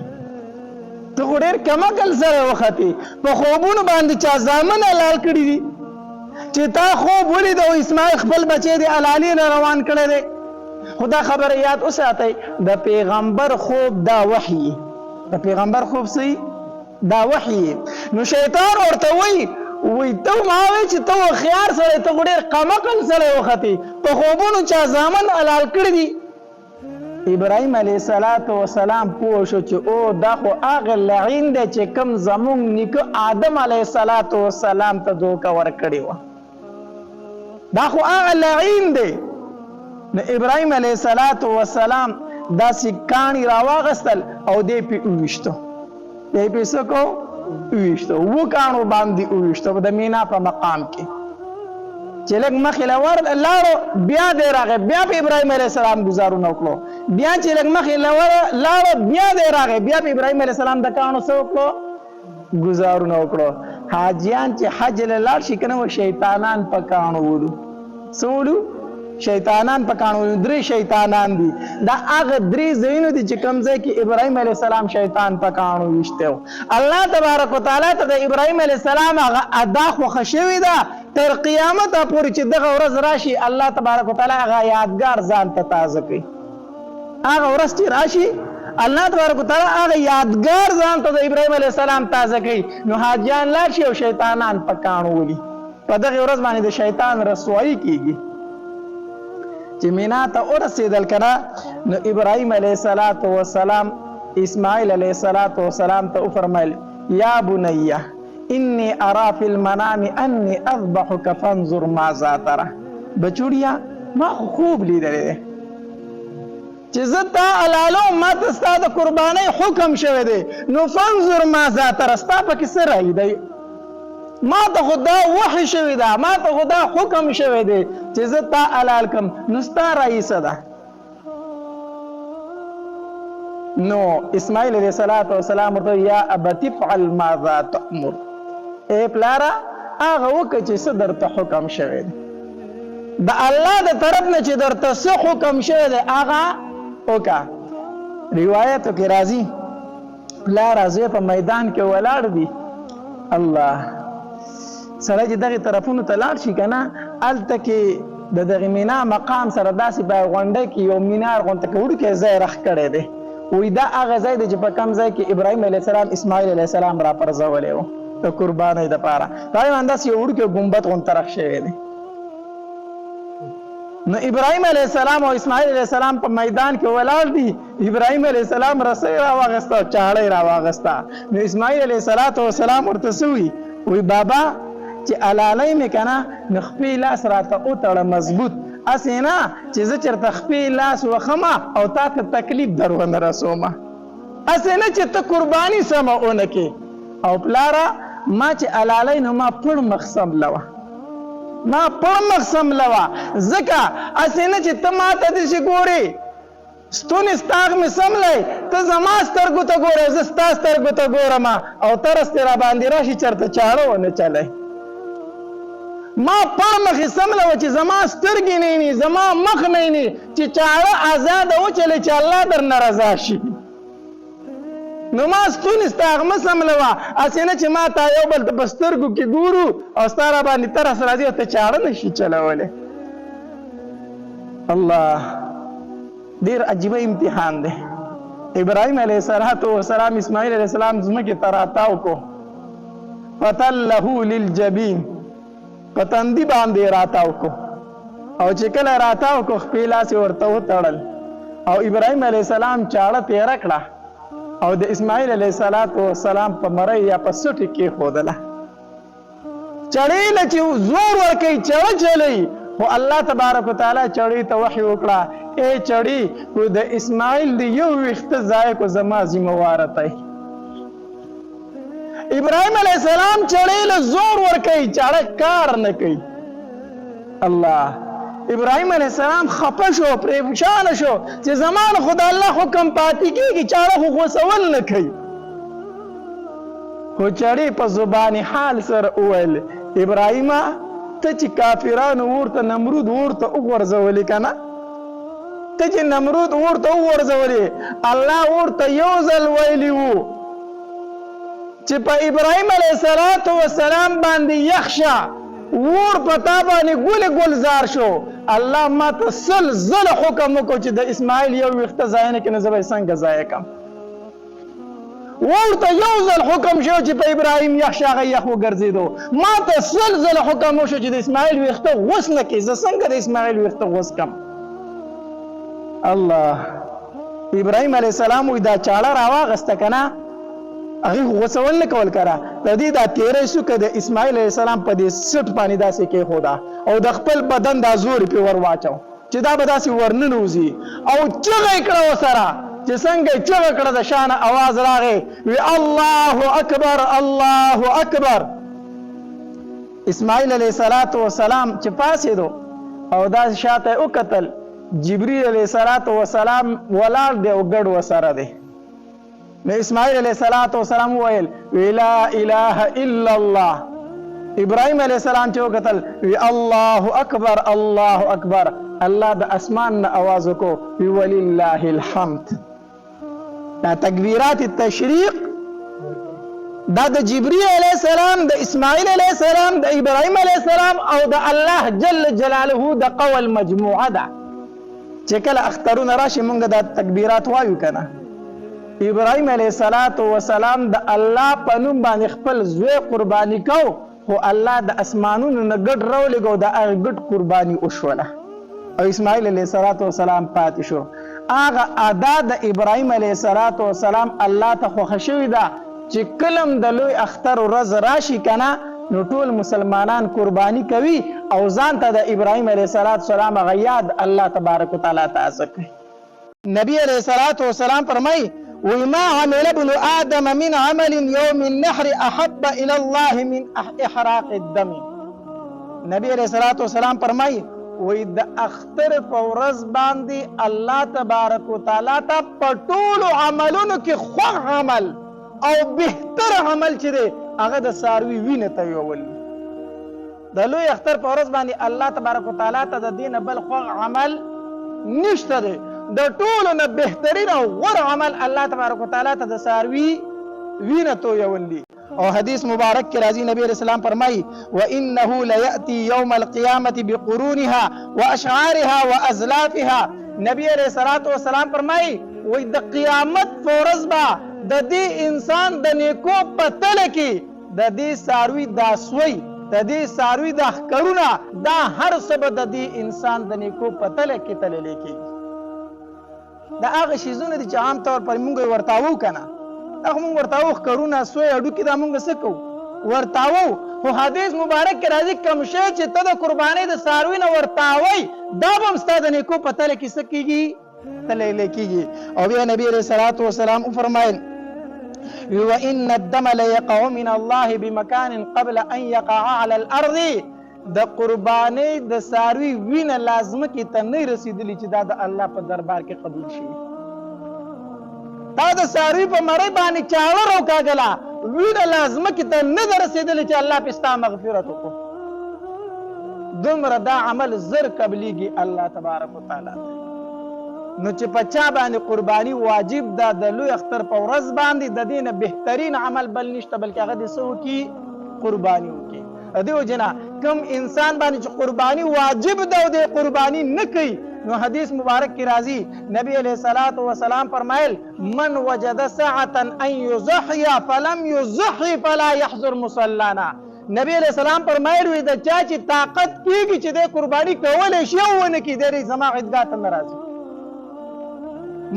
ته خو ډېر کم عقل سره وختې په خوبونو باندې چا زامن حلال کړي دي چې تا خوب ولید او اسماعیل خپل بچی د حلالۍ نه روان کړی دی. خو دا خبره یاد وساتئ د پیغمبر خوب دا وحي د پیغمبر خوب څه دا وحي. نو شیطان ورته وایي ته ما وایي چې ته هوښیار سړی ته خو ډېر کم عقل سړی وختې په په خوبونو چا زامن حلال کړي دي. ابراهیم علیه السلام پوه شو چې او دا خو هغه لعین دی چې کوم زمونږ نیکه آدم علیه السلام ته دوکه ورکړې وه. دا خو هغه لعین دی. نو ابراهیم علیه السلام داسې کاڼي راواغستل او دی پې وویشتو. دی پې څه کو؟ وویشتو. اووه کاڼو باندې وویشتو د مینا په مقام کې. چې لږ مخې له لاړو بیا دی راغی، بیا په ابراهیم علیه السلام ګزارونه وکړو. بیا چې لږ مخې له لاړو بیا دی راغی، بیا په ابراهیم علیه السلام د کاڼو څه وکړو؟ ګزارونه وکړو. حاجیان چې حج له لاړ شي که نه شیطانان په کاڼو وړو. څه وړو؟ شیطانان په کاڼو وړو. 3 شیطانان دي. دا هغه 3 ځایونه دي چې کوم ځای کې ابراهیم علیه السلام شیطان په کاڼو ویشتی و. الله تبارک وتعالی ته د ابراهیم علیه السلام هغه ادا خوښه شوې ده تر قیامته پورې چې دغه ورځ راشي الله تبارک وتعالی هغه یادګار ځان ته تازه کوي. هغه ورځ چې راشي الله تبارک وتعالی هغه یادګار ځان ته د ابراهیم علیه السلام تازه کوي. نو حاجیان لاړ شي او شیطانان په کاڼو ولي. په دغه ورځ باندې د شیطان رسوایي کیږي. چې مینا ته ورسېدل که نه نو ابراهیم علیه السلام اسماعیل علیه السلام ته وفرمیل یا بنیه انی ارا فی المنام انی اذبحک فانظر ماذا ترى. بچوړیا ما خو خوب لیدلی دی چې زه تا حلالوم، ما ته ستا د قربانۍ حکم شوی دی، نو فانظر ماذا ترى ستا پکې څه رایي دی؟ ما ته خو دا وحی شوی ده، ما ته خو دا حکم شوی دی چې زه تا حلال کم، نو ستا رایي څه ده؟ نو اسماعیل علیه السلام ورته یا ابت افعل ماذا تأمر. ای پلاره هغه وکړه چې څه درته حکم شوی دی. د الله د طرف نه چې درته څه حکم شوی دی هغه وکړه. روایتو کې راځي پلاره زوی په میدان کې ولاړ دي، الله سره چې دغې طرفونو ته لاړ شي که نه هلته کې د دغې مینا مقام سره داسې په غونډۍ کې یو مینار غونته کې وړوکی ځای رخ کړی دی. وایي دا هغه ځای دی چې په کوم ځای کې ابراهیم علیه السلام اسماعیل علیه السلام راپرځولی و د قربانۍ دپاره. دا همداسې یو وړوکی ګمبد غونته رخ شوی دی. نو ابراهیم علیه السلام او اسماعیل علیه السلام په میدان کې ولاړ دي. ابراهیم علیه السلام رسۍ راواغسته، چاړۍ راواغسته. نو اسماعیل علیه السلام ورته څه وایي؟ وایي بابا چې حلالۍ مې که نه نو خپې لاس راته وتړه مضبوط، هسې نه چې زه چېرته خپې لاس وخمه او تا ته تکلیف در ونه رسومه، هسې نه چې ته قرباني سمه ونه کې. او پلاره ما چې حلالۍ نو ما پړ مخ سملوه، ما پړ مخ سملوه، ځکه هسې نه چې ته ما ته داسې ګورې ستونې ستاغ مې سملی، ته زما سترګو ته ګورې زه ستا سترګو ته ګورم او ترس دې راباندې راشي چېرته چاړه ونه چلی. ما پړ مخې سملوه چې زما سترګې نه ویني، زما مخ نه ویني، چې چاړه ازاده وچلی چې الله درنه رضا شي. نو ما ستونې ستاغ مه سملوه، هسې نه چې ما تا یو بل ته په سترګو کې ګورو او ستا راباندې ترس راځي او ته چاړه نه شي چلولی. الله ډېر عجیبه امتحان دی. ابراهیم علیه السلام اسماعیل علیه السلام ځمکې ته راتاو کو، فتله للجبین، په تندي باندې راتاو کو، او چې کله راتاو کو خپې لاس ورته وتړل او ابراهیم علیه السلام چاړه تېره کړه او د اسماعیل علیه السلام په مرۍ یا په سټې کېښودله. چړې له چې زور ورکوي چړه چلوي، خو الله تبارک وتعالی چړې ته وحی وکړه ای چړې خو د اسماعیل د یو ویښته ځای کو زما ذمواره دی. ابراهیم علیه السلام چړې له زور ورکوي چاړه کار نه کوي. الله ابراهیم علیه السلام خفه شو، پریشانه شو چې زما نه خو د الله حکم پاتې کېږي، چاړه خو غوڅول نه کوي. خو چړې په زبان حال سره وویل ابراهیمه ته چې کافرانو ورته نمرود ورته وغورځولې که نه، ته چې نمرود ورته وغورځولې الله ورته یو ځل ویلي وو چې په ابراهیم علیه السلام باندې یخ شه، ور په تا باندې ګل ګلزار شو. الله ما ته 100 ځله حکم وکړو چې د اسماعیل یو ویښته ضایع نه کړي، نو زه به یې څنګه ضایع کړم. ورته یو ځل حکم شو چې په ابراهیم یخ شي هغه یخ وګرځېدو، ما ته سل ځله حکم وشو چې د اسماعیل ویښته غوس نه کړي، زه څنګه د اسماعیل ویښته غوس کړم؟ الله ابراهیم علیه السلام وایي دا چاړه راواغسته که نه هغې غوڅول نه کول کره د دې دا تیری شو که د اسماعیل علیه السلام په دې سټ باندې داسې کېښوده او د خپل بدن دا زور یې پرې ور واچو چې دا به داسې ورننوځي او چغه یې کړه ورسره چې څنګه یې چغه کړه د شانه اواز راغی وی الله اکبر الله اکبر. اسماعیل علیه السلام چې پاسېدو او داسې شاته یې وکتل، جبریل علیه السلام ولاړ دی او ګډ ورسره دی. نو اسماعیل علیه السلام وویل وی لا اله الا الله. ابراهیم علیه السلام چې وکتل وی الله اکبر الله اکبر. الله د اسمان نه اواز وکړو وی ولله الحمد. دا تکبیرات التشریق دا د جبریل علیه السلام، د اسماعیل علیه السلام، د ابراهیم علیه السلام او د الله جل جلاله د قول مجموعه ده. چې کله اخترونه راشي مونږ دا تکبیرات وایو کنه. ابراهیم علیه السلام د الله په نوم باندې خپل زوی قرباني کو، خو الله د اسمانونو نه ګډ راولېږو د هغه ګډ قرباني وشوله او اسماعیل علیه السلام پاتې شو. هغه ادا د ابراهیم علیه السلام الله ته خوښه شوې ده چې کلم د لوی اختر ورځ راشي کنه نو ټول مسلمانان قربانی کوي او ځان ته د ابراهیم علیه السلام هغه یاد الله تبارک وتعالی تازه کوي. نبی علیه السلام فرمایي وی ما عمل ابن آدم من عمل یوم النحر احب الى الله من احراق الدم. نبی علیه السلام فرمایي وی د اختر په ورځ باندې الله تبارک وتعالی ته په ټولو عملونو کې خوږ عمل او بهتر عمل چې دی هغه د څاروي وینه تویول. د لوی اختر په ورځ باندې الله تبارک وتعالی ته د دې نه بل خوږ عمل نشته دی. د ټولو نه بهترین او غوره عمل الله تبارک وتعالی ته د څاروي وینه تویول دي. او حدیث مبارک کې راځي نبی رسول الله فرمایي وانه لياتي يوم القيامه بقرونها واشعارها وازلافها. نبی علیہ الصلوۃ والسلام فرمایي وای د قیامت فرض با د دې انسان د نیکو پتل کې د دې ساروی داسوي د دې ساروی د ښکرونه دا هر سبب د دې انسان د نیکو پتل کې تلل کېږي. دا هغه شیزونه دي چې عام طور پر موږ ورتاوو کنه، هغه موږ ورتاوو ښکرونه سوی اډو کې دا موږ څه کوو ورتاوو. خو حدیث مبارک کې راځي کوم شی چې ته د قربانۍ د څاروي نه ورتاوی دا به هم ستا د نیکو په تله کې څه کېږي تللی کېږي. او بیا نبي علیه الصلاة والسلام وفرمایل وان الدم ليقع من الله بمكان قبل ان يقع على الارض. د قربانۍ د څاروي وینه لازمه کې ته نه رسېدلي چې دا د الله په دربار کې قبول شي. تا د څاروي په مړۍ باندې چاړه راوکاږله وینه لازمه کې ته نه ده رسېدلې چې الله پې ستا مغفرت وکړو. دومره دا عمل زر قبلیږي الله تبارک وتعالی. نو چې په چا باندې قرباني واجب ده د لوی اختر په ورځ باندې د دې نه بهترین عمل بل نشته بلکې هغه د څه وکړي قرباني وکړي. د دې وجې نه کوم انسان باندې چې قرباني واجب ده او د قرباني نه کوي نو حدیث مبارک کی راضی نبی علیہ الصلوۃ والسلام فرمایل من وجد ساعة ان يضحي فلم يضحي فلا يحضر مصلانا. نبی علیہ السلام فرمایل وی د چا چې طاقت کیږي چې د قربانی کولای شي او نه کی د زما عیدګاه ته ناراضي.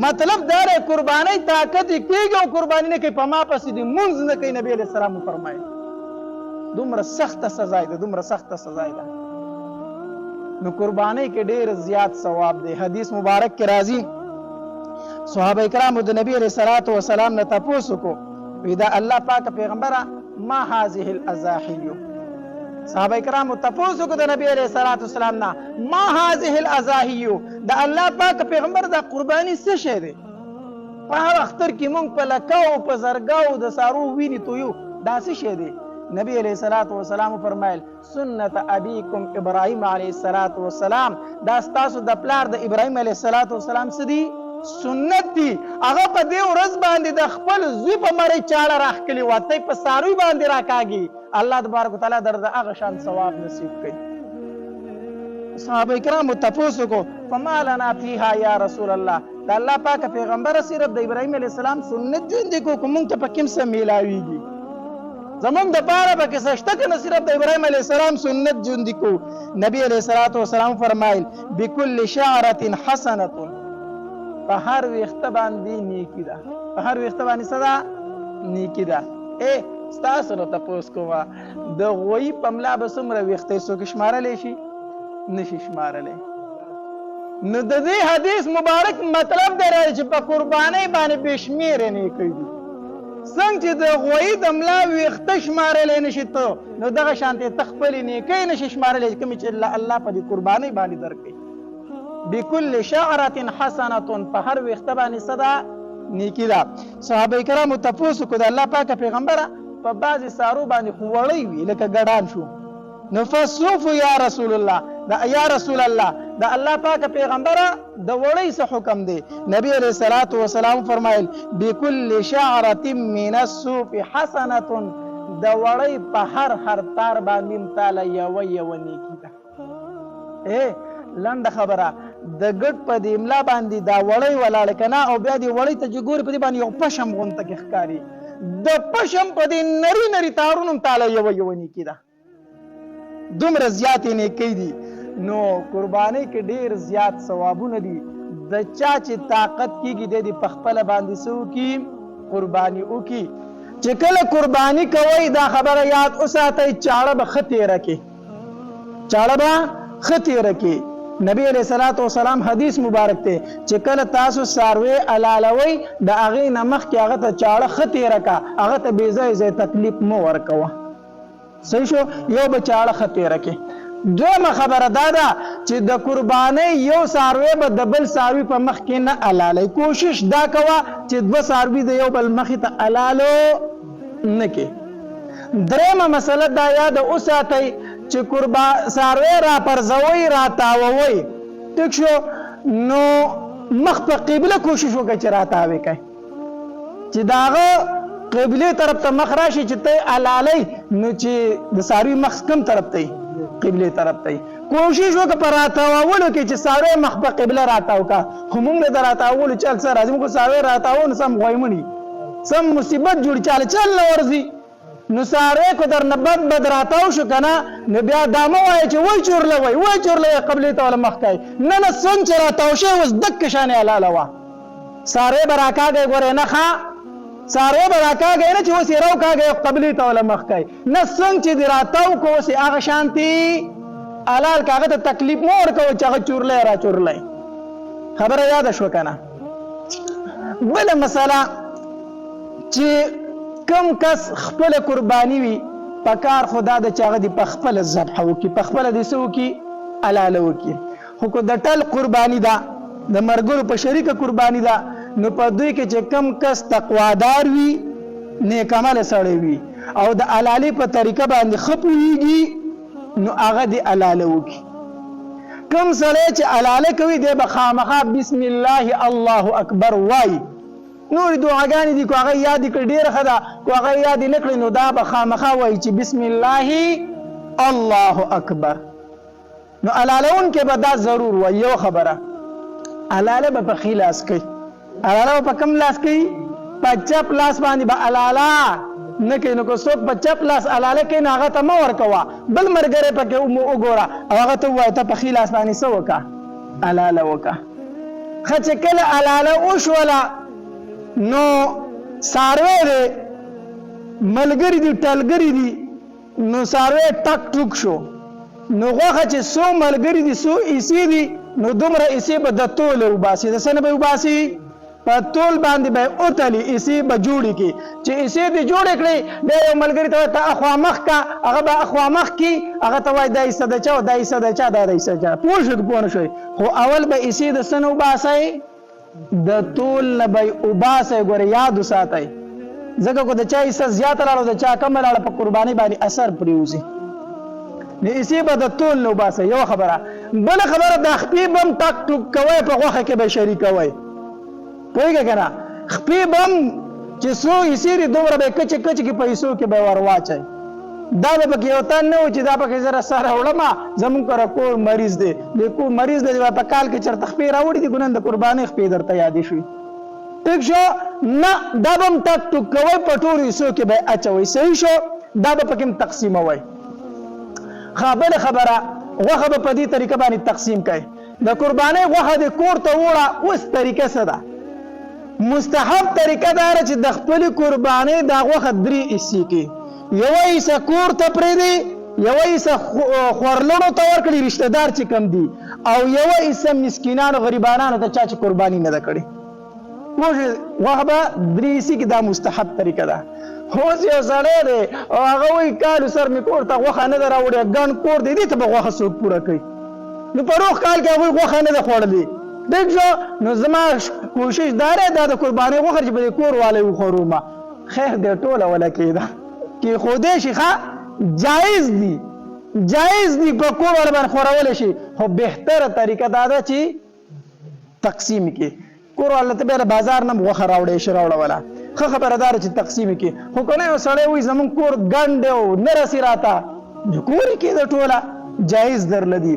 مطلب دا ہے قربانی طاقت کیږي او قربانی نه کوي په ما پسې د منځ نه کوي. نبی علیہ السلام فرمایل دومره سخت سزا ده دومره سخت سزا ده. نو قربانی کې ډیر زیات ثواب دی. حدیث مبارک کې راځي صحابه کرام د نبی علیہ الصلوۃ والسلام نه تاسو کو وی دا الله پاک پیغمبره ما هذه الاضاحی. صحابه کرام تاسو کو د نبی علیہ الصلوۃ والسلام نه ما هذه الاضاحی دا الله پاک پیغمبر دا قربانی څه شه دی. په هر اختر کې مونږ په لکاو په زرګاو د سارو ویني تویو دا څه شه دی. نبی علیہ الصلوۃ والسلام فرمایل سنت ابیکم ابراهیم علیہ الصلوۃ والسلام دا تاسو د پلار د ابراهیم علیہ الصلوۃ والسلام سدي سنت دي. هغه په دې ورځ باندې د خپل زوی په مړی چاړه راخکلی وته په ساروي باندې راکاږي. الله تبارک وتعالى درته هغه شان ثواب نصیب کړي. صحابه کرام تاسو کو فما لنا فيها یا رسول الله د الله پاک پیغمبر صرف د ابراهیم علیه السلام سنت ژوندي کو موږ ته په کوم څه میلاویږي زمونږ د پاره به کې شته که نه صرف د ابراهیم علیه السلام سنت ژوندي کو نبی علیه الصلاة والسلام فرمایل بكل شعرة حسنة په هر ویښته باندې نیکي ده په هر ویښته باندې څه ده نیکي ده ستاسو نه تپوس کومه د غویي په ملا به څومره ویښته څوک شمارلی شي نشي شمارلی نو د دې حدیث مبارک مطلب دی چې په قربانۍ باندې بې شمېرې نیکۍ دي څنګه چې د غویي د ملا ویښته شمارلی نشي ته نو دغه شانتې ته خپلې نیکۍ نشي شمارلی کومې چې الله په دې قربانۍ باندې درکوي بكل شعرة حسنة په هر ویښته باندې څه ده نیکي ده صحابه کرامو تپوس وکړو د الله پاکه پیغمبره په بعضې سارو باندې خو وړی وي لکه ګډان شو نو فصوفو یا رسول الله یا رسول الله د الله پاکه پیغمبره د وړی څه حکم دی نبی علیه الصلاة والسلام فرمایل بكل شعرة من الصوف حسنة د وړی په هر تار باندې تاله یوه نیکي ده لنډه خبره د ګډ په دې املا باندې دا وړی ولاړ کنه او بیا دې وړی ته چې ګوري په دې باندې یو پشم غونته کې ښکاري د پشم په دې نری تارونو تاله یوه نیکي ده دومره زیاتې نیکۍ دي نو قربانۍ کې ډېر زیات ثوابونه دي د چا چې طاقت کېږي دی په خپله باندې څه وکړي قرباني وکړي چې کله قرباني کوئ دا خبره یاد وساتئ چاړه به ښه تېره کړي چاړه به ښه تېره کړي نبی علیہ الصلوۃ والسلام حدیث مبارک ته چې کله تاسو ساروی علالوي د هغې نه مخکې هغه ته چاړه ښه تېره کړه هغه ته بې ځایه تکلیف مه ورکوه صحیح شو یو به چاړه ښه تېره کړي دویمه خبره دا ده چې د قربانۍ یو څاروی به د بل څاروي په مخ کې نه الالی کوشش دا کوه چې دوه څاروي د یو بل مخې ته الالو نه کې درېیمه مسله دا یاده وساتئ چې څاروی را پرځوئ را تاووئ ټیک شو نو مخ په قبله کوشش وکړئ چې را تاوې کړئ چې د هغه قبلې طرف ته مخ راشي چې ته الالی نو چې د څاروي مخ کوم طرف ته قبلې طرف ته کوشش وکړه په راتاوولو کې چې څاروی مخ په قبله راتاو کا خو موږ د راتاوولو چل څه راځي موږ څاروی راتاوو نو سم غویمني سم مصیبت جوړ چل نه ورځي نو څاروی کو درنه بد راتاو شو که نه نو بیا دا مه وایه چې وی چورلوئ قبلې ته وله مخ کوئ نه څنګه چې راتاو شوی اوس دکه شانې حلاله وه څاروی به راکاږئ ګورئ نه ښه څاروی به راکاږئ نه چې اوس یې راوکاږئ قبلې ته وله مخ کوئ نه څنګه چې دې راتاو کو اوس یې هغه شانتې حلال که هغه ته تکلیف مه ورکوئ چې هغه چورلی را چورلی خبره یاده شوه که نه بله مسله چې کم کس خپل قربانی وي پکار خدا د چاغه دی په خپل ذبح وکي په خپل د سو کی حلال وکي خو کو د ټل قربانی دا د مرګرو په شریکه قربانی دا نو په دوی کې چې کم کس تقوادار وي نیک عمل سړی وي او د حلالي په طریقه باندې خپويږي نو هغه دی حلال وکي کم سړی چې حلال کوي دی به خامخا بسم الله الله اکبر وای نور دعاګانې دي کو هغه یاد کړي ډېره ښه ده کو هغه یاد نه کړي نو دا به خامخا وایي چې بسم الله الله اکبر نو حلالونکې به دا ضرور وایي یو خبره حلاله به په ښي لاس کوي حلاله به په کوم لاس کوي په چپ لاس باندې به حلاله نه کوي نو که څوک په چپ لاس حلاله کوي نو هغه ته مه ورکوه بل ملګری پکې وګوره او هغه ته ووایه ته په ښي لاس باندې څه وکړه حلاله وکړه ښه چې کله حلاله وشوله نو څاروی دی ملګری دي ټلګری دي نو څاروی ټک ټوک شو نو غوښه چې څو ملګري دي څو ایسې دي نو دومره ایسې به د توله وباسي د څه نه به وباسي په تول باندې به اوتلي ایسې به جوړې کړي چې ایسې دې جوړې کړې بیا یو ملګري ته وایي ته اخوا مخ کا هغه به اخوا مخ کړي هغه ته وایي دا ایسه د چا دا ایسه د چا دا ایسه د چا پوه شو که پوه نه شوئ خو اول به ایسې د څه نه وباسئ د طول نه به وباسئ ګورئ یاد وساتئ ځکه کو د چا حصه زیاته لاړه د چا کمه لاړه په قربانۍ باندې اثر پرېوځي نو ایسې به د طول نه وباسئ یو خبره بله خبره د خپې به هم ټک ټوک کوئ په غوښه کې به شریکوئ پوهېږئ که نه خپې به هم چې څو ایسې دي دومره به یې کچې کچې کې په ایسو کې به یې ور واچئ دا به پکې یو تن نه و چې دا پکې زه سره وړم زمونږ کره کور مریض دی د کور مریض دی په کال کې چېرته خپې راوړي دي ګنن د قربانۍ خپې درته یادې شوي ټیک شو نه دا به هم ټک ټوک کوئ په ټولو حصو کې به یې اچوئ صحیح شو دا به پکې هم تقسیموئ بله خبره غوښه به په دې طریقه باندې تقسیم کوئ د قربانۍ غوښه د کور ته وړه اوس طریقه څه ده مستحب طریقه دا ده چې د خپلې قربانۍ دا غوښه 3 حصې کې یوه حصه کور ته پرېږدي یوه حصه خورلڼو ته ورکړي رشته دار چې کم دي او یوه حصه مسکینانو غریبانانو ته چا چې قرباني نه ده کړې غوښه به 3 حصې کې دا مستحب طریقه ده اوس یو سړی دی او هغه وایي کالو سر مې کور ته غوښه نه ده راوړې ګڼ کور دی دې ته به غوښه څوک پوره کوي نو په روغ کال کې هغوی غوښه نه ده خوړلې ټیک شو نو زما کوشش دا دی دا د قربانۍ غوښه چې به د کور والی وخورومه خیر دی ټوله وله کېده کېښودی شي ښه جایز دي په کور والا باندې خورولی شي خو بهتره طریقه دا ده چې تقسیم کې کور والا ته بیا له بازار نه غوښه راوړی شي راوړوله ښه خبره دا ده چې تقسیم کې خو که نه یو سړی وایي زمونږ کور ګڼ دی او نه رسي راته نو کور یې کېده ټوله جایز درله دي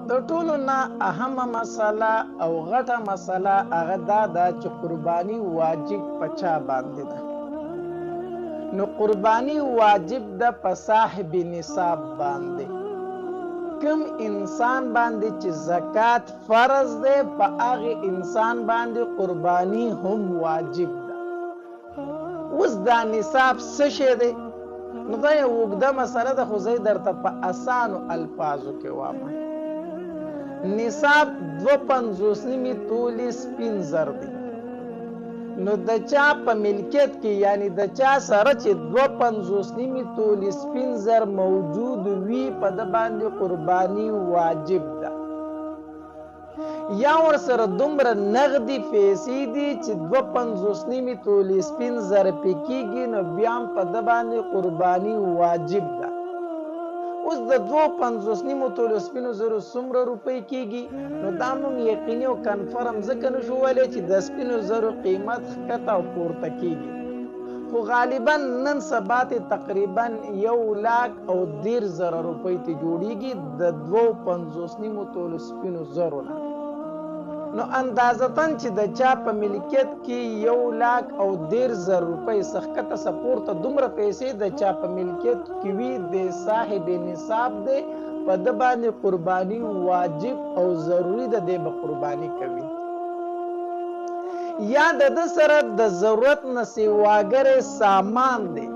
د ټولو نه اهمه مسله او غټه مسله هغه دا ده چې قرباني واجب په چا باندې ده نو قرباني واجب ده په صاحب نصاب باندې کوم انسان باندې چې زکات فرض ده په هغه انسان باندې قرباني هم واجب ده اوس دا نصاب څه شی دی نو دا یو اوږده مسله ده خو زه درته په اسانو الفاظو کې وایم نصاب 2.50 تولې سپین زر دی نو د چا په ملکیت کې یعنی د چا سره چې 2.50 تولې سپین زر موجود وي په د باندې قرباني واجب ده یا ور سره دومره نغدي پیسې دي چې 2.50 تولې سپین زر پې کېږي نو بیا هم په د باندې قرباني واجب ده اوس د 2.50 تولو سپینو زرو څومره روپۍ کېږي نو دا موږ یقیني او کنفرم ځکه نشو ویلی چې د سپینو زرو قیمت ښکته او پورته کېږي خو غالبا نن سبا تقریبا 1,10,000 روپۍ ته جوړیږي د 2.50 تولو سپینو زرو نه نو اندازتاً چې د چا په ملکیت کې 1,10,000 روپۍ څخه سپورته دومره پیسې د چا په ملکیت کې وي د صاحب نصاب دی په د باندې قرباني واجب او ضروري ده دی به قرباني کوي یا د سره د ضرورت نه سیواګره سامان دی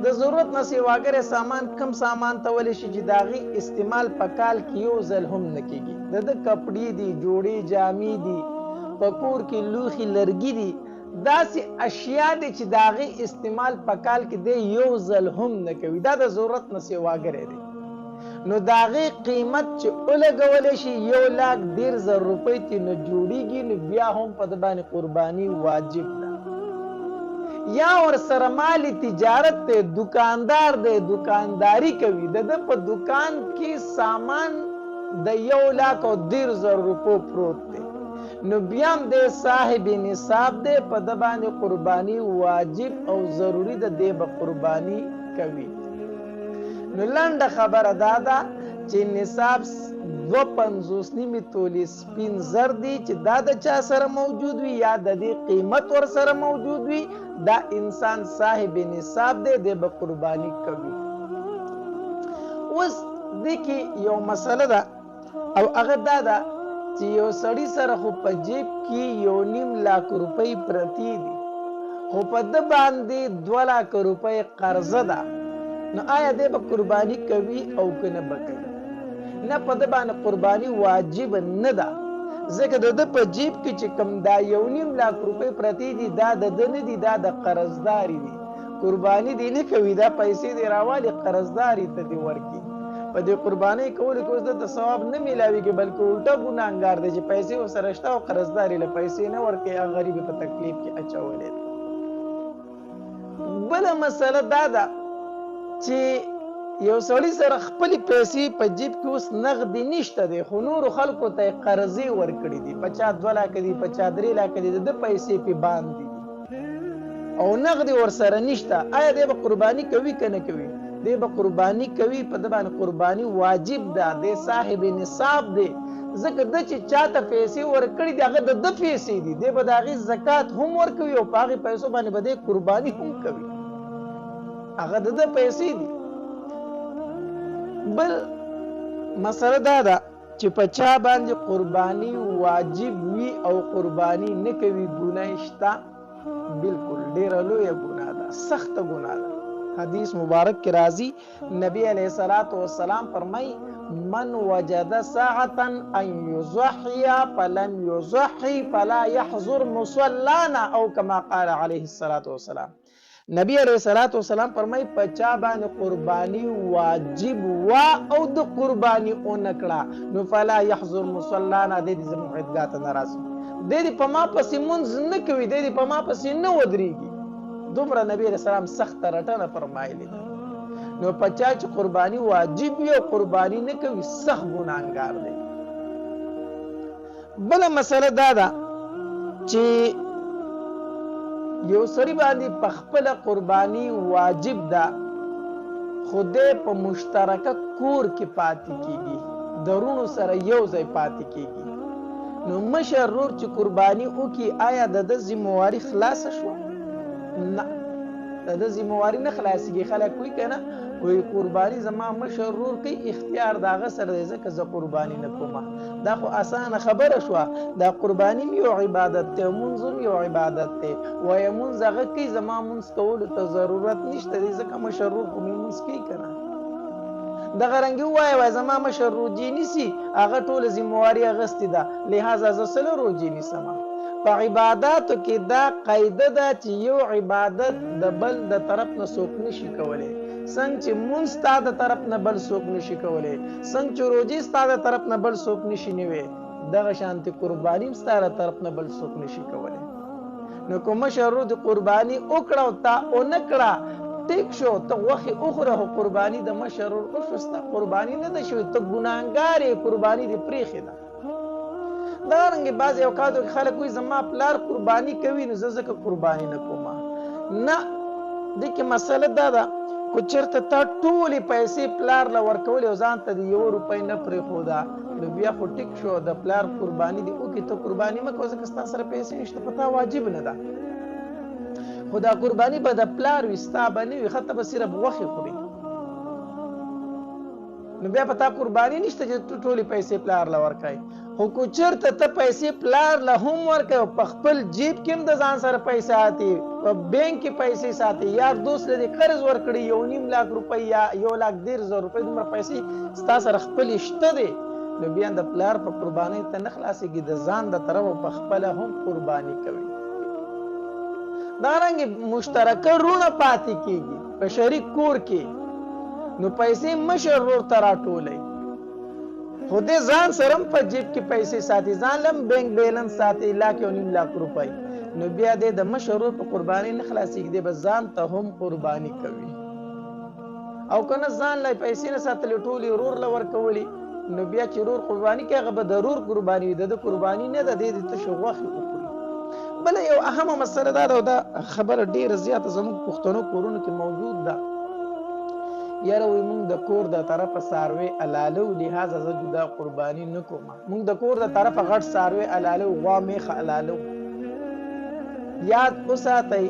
د ضرورت نه سیواګره سامان کم سامان ته ولی شي چې داغي استعمال په کال کې یو ځل هم نه کیږي د کپړې دي جوړې جامې دي په کور کې لوښي لرګي دي داسې اشیاء دي چې داغي استعمال په کال کې دی یو ځل هم نه کوي دا د ضرورت نه سیواګره دی نو داغي قیمت چې ولګولې شي 1,10,000 روپۍ ته نه جوړیږي نو بیا هم په د باندې قرباني واجب ده یا ور سره مالی تجارت ته دکاندار دی دکانداری کوي د په دکان کې سامان د 1,10,000 روپو پروت دی نو بیا هم د صاحب نصاب دی په د باندې قرباني واجب او ضروری ده دی به قرباني کوي نو لنډه خبره دا ده چې نصاب 2.50 تولې سپین زر دی چې دا د چا سره موجود وي یا د دې قیمت ور سره موجود وي دا انسان صاحب نصاب دی دی به قرباني کوي اوس دې کې یو مسله ده او هغه دا ده چې یو سړی سره خو په جیب کې 1.5 روپۍ پرتی دي خو په د باندې 2 لک روپۍ قرضه ده نو آیا دې به قرباني کوي او که نه به کوي نه په د باندې قرباني واجب نه ده ځکه د په جیب کې چې کم دا 1.5 لک روپۍ پرتی دي دا د نه دي دا د قرضداري دي قرباني دی نه کوي دا پیسې دی راوالي قرضداري ته دی ورکی په دې قرباني کول کې اوس د ثواب نه ملاويږي بلکې الټا ګناهګار دی چې پیسې وسره شته او قرضداري له پیسې نه ورکي هغه غریب په تکلیف کې اچولې بل مسله دا ده چې یو سړی سره خپل پیسې په جیب کې اوس نغدي نشته دی خو نور خلکو ته قرضې ورکړي دي 50 2 لک دي 50 3 لک دي د پیسې په باندې او نقد ورسره نشته، آیا دی به قرباني کوي که نه کوي؟ دی به قرباني کوي، په ده باندې قرباني واجب ده، دی صاحب نصاب دی. ځکه ده چې چاته پیسې ورکړي دي هغه د ده پیسې دي، دی به د هغې زکات هم ورکوي او په هغې پیسو باندې به دی قرباني هم کوي، هغه د ده پیسې دي. بل مسله دا ده چې په چا باندې قرباني واجب وي او قرباني نه کوي ګناه شته؟ بالکل ډیره لویه ګناه ده، سخته ګناه ده. حدیث مبارک کې راځي نبی علیه الصلاة والسلام فرمایي من وجد ساعة ان يضحي فلم يضحي فلا يحضر مصلانا او كما قال عليه الصلاة والسلام. نبی علیہ الصلوۃ والسلام فرمای په چا باندې قربانی واجب وا او د قربانی اونکړه نو فلا يحضر مصلانا، د دې زموږ عیدګاه ته ناراض، د دې په ما پسې مونږ نه کوي، د دې په ما پسې نه ودرېږي. دومره نبی علیہ السلام سخت رټنه فرمایلی نو په چا چې قربانی واجب وي او قربانی نه کوي سخت ګناهګار دی. بل مسله دا ده چې یو سړي باندې په خپله قرباني واجب ده، خو دی په مشترکه کور کې پاتې کیږي، درونو سره یو ځای پاتې کیږي، نو مشر ورور چې قرباني وکړي آیا د ده ذمهواري خلاصه شوه؟ نه، د ده ذمهواري نه خلاصېږي. خلک وایي که نه وایي قرباني زما مشر ورور کوي، اختیار د هغه سره دی ځکه زه قرباني نه کومه. دا خو اسانه خبره شوه، دا قرباني یو عبادت دی، مونځ هم یو عبادت دی. وایه مونځ هغه کوي، زما مونځ کولو ته ضرورت نشته دی ځکه مشر ورور خو مې مونځ کوي که نه. دغه رنګې ووایه زما مشر روجې نیسي، هغه ټوله ذمهواري اخیستې ده، لهذا زه سله روجې نیسمه. په عباداتو کې دا قاعده ده چې یو عبادت د بل د طرف نه څوک نشي کولی. څنګه چې مونځ ستا د طرف نه بل څوک نشي کولی، څنګه چې روجې ستا د طرف نه بل څوک نشي نیوی، دغه شانتې قرباني هم ستا د طرف نه بل څوک نشي کولی. نو که مشر ورور د قرباني وکړه او تا ونه کړه ټیک شو، ته غوښې وخوره خو قرباني د مشر ورور وشوه، ستا قرباني نه ده شوې، ته ګناهګار یې، قرباني دې پرېښې ده. دغرنګې بعضې اوقاتو کې خلک وایي زما پلار قرباني کوي نو زه ځکه قرباني نه کومه. نه، دې کې مسله دا ده که چېرته تا ټولې پیسې پلار له ورکولې او ځان ته د 1 روپۍ نه پرېښوده نو بیا خو ټیک شو، د پلار قرباني دې وکړي، ته قرباني مه کوه ځکه ستا سره پیسې نشته، په تا واجب نه ده. خو دا قرباني به د پلار وي، ستا به نه وي، ښه ته به صرف غوښې خوري، نو بیا په تا قرباني نشته چې ته ټولې پیسې پلار له ورکوې. خو که چېرته ته پیسې پلار له هم ورکوې او په خپل جیب کې هم د ځان سره پیسې ساتي، په بینک کې پیسې ساتي، یار دوست له دې قرض ورکړي 1.5 لاک روپۍ یا 1,13,000 روپۍ، دومره پیسې ستا سره خپلې شته دی، نو بیا د پلار په قربانۍ ته نه خلاصېږي، د ځان د طرفه په خپله هم قرباني کوي. دغرنګې مشترکه رونه پاتې کېږي په شریک کور کې، نو پیسې مشر ورور ته راټولوي، خو دې ځان سره هم په جیب کې پیسې ساتي، ځان له هم بینک بیلنس ساتي 1.5 لاک روپۍ، نو بیا دې د مشر ورور په قربانۍ نه خلاصېږي، دی به ځان ته هم قرباني کوي. او که نه ځان له پیسې نه ساتلې ټولې ورور له ورکولې نو بیا چې ورور قرباني کوي هغه به د ورور قرباني وي، د ده قرباني نه ده، دی د تشو غوښې وخوري. بله یو اهمه مسله دا ده او دا خبره ډېره زیاته زموږ پښتنو کورونو کې موجود ده، یاره وایي مونږ د کور د طرفه څاروی الالو، لهذا زه جدا قرباني نه کوم. مونږ د کور د طرفه غټ څاروی الالو، غوا میخه الالو. یاد وساتئ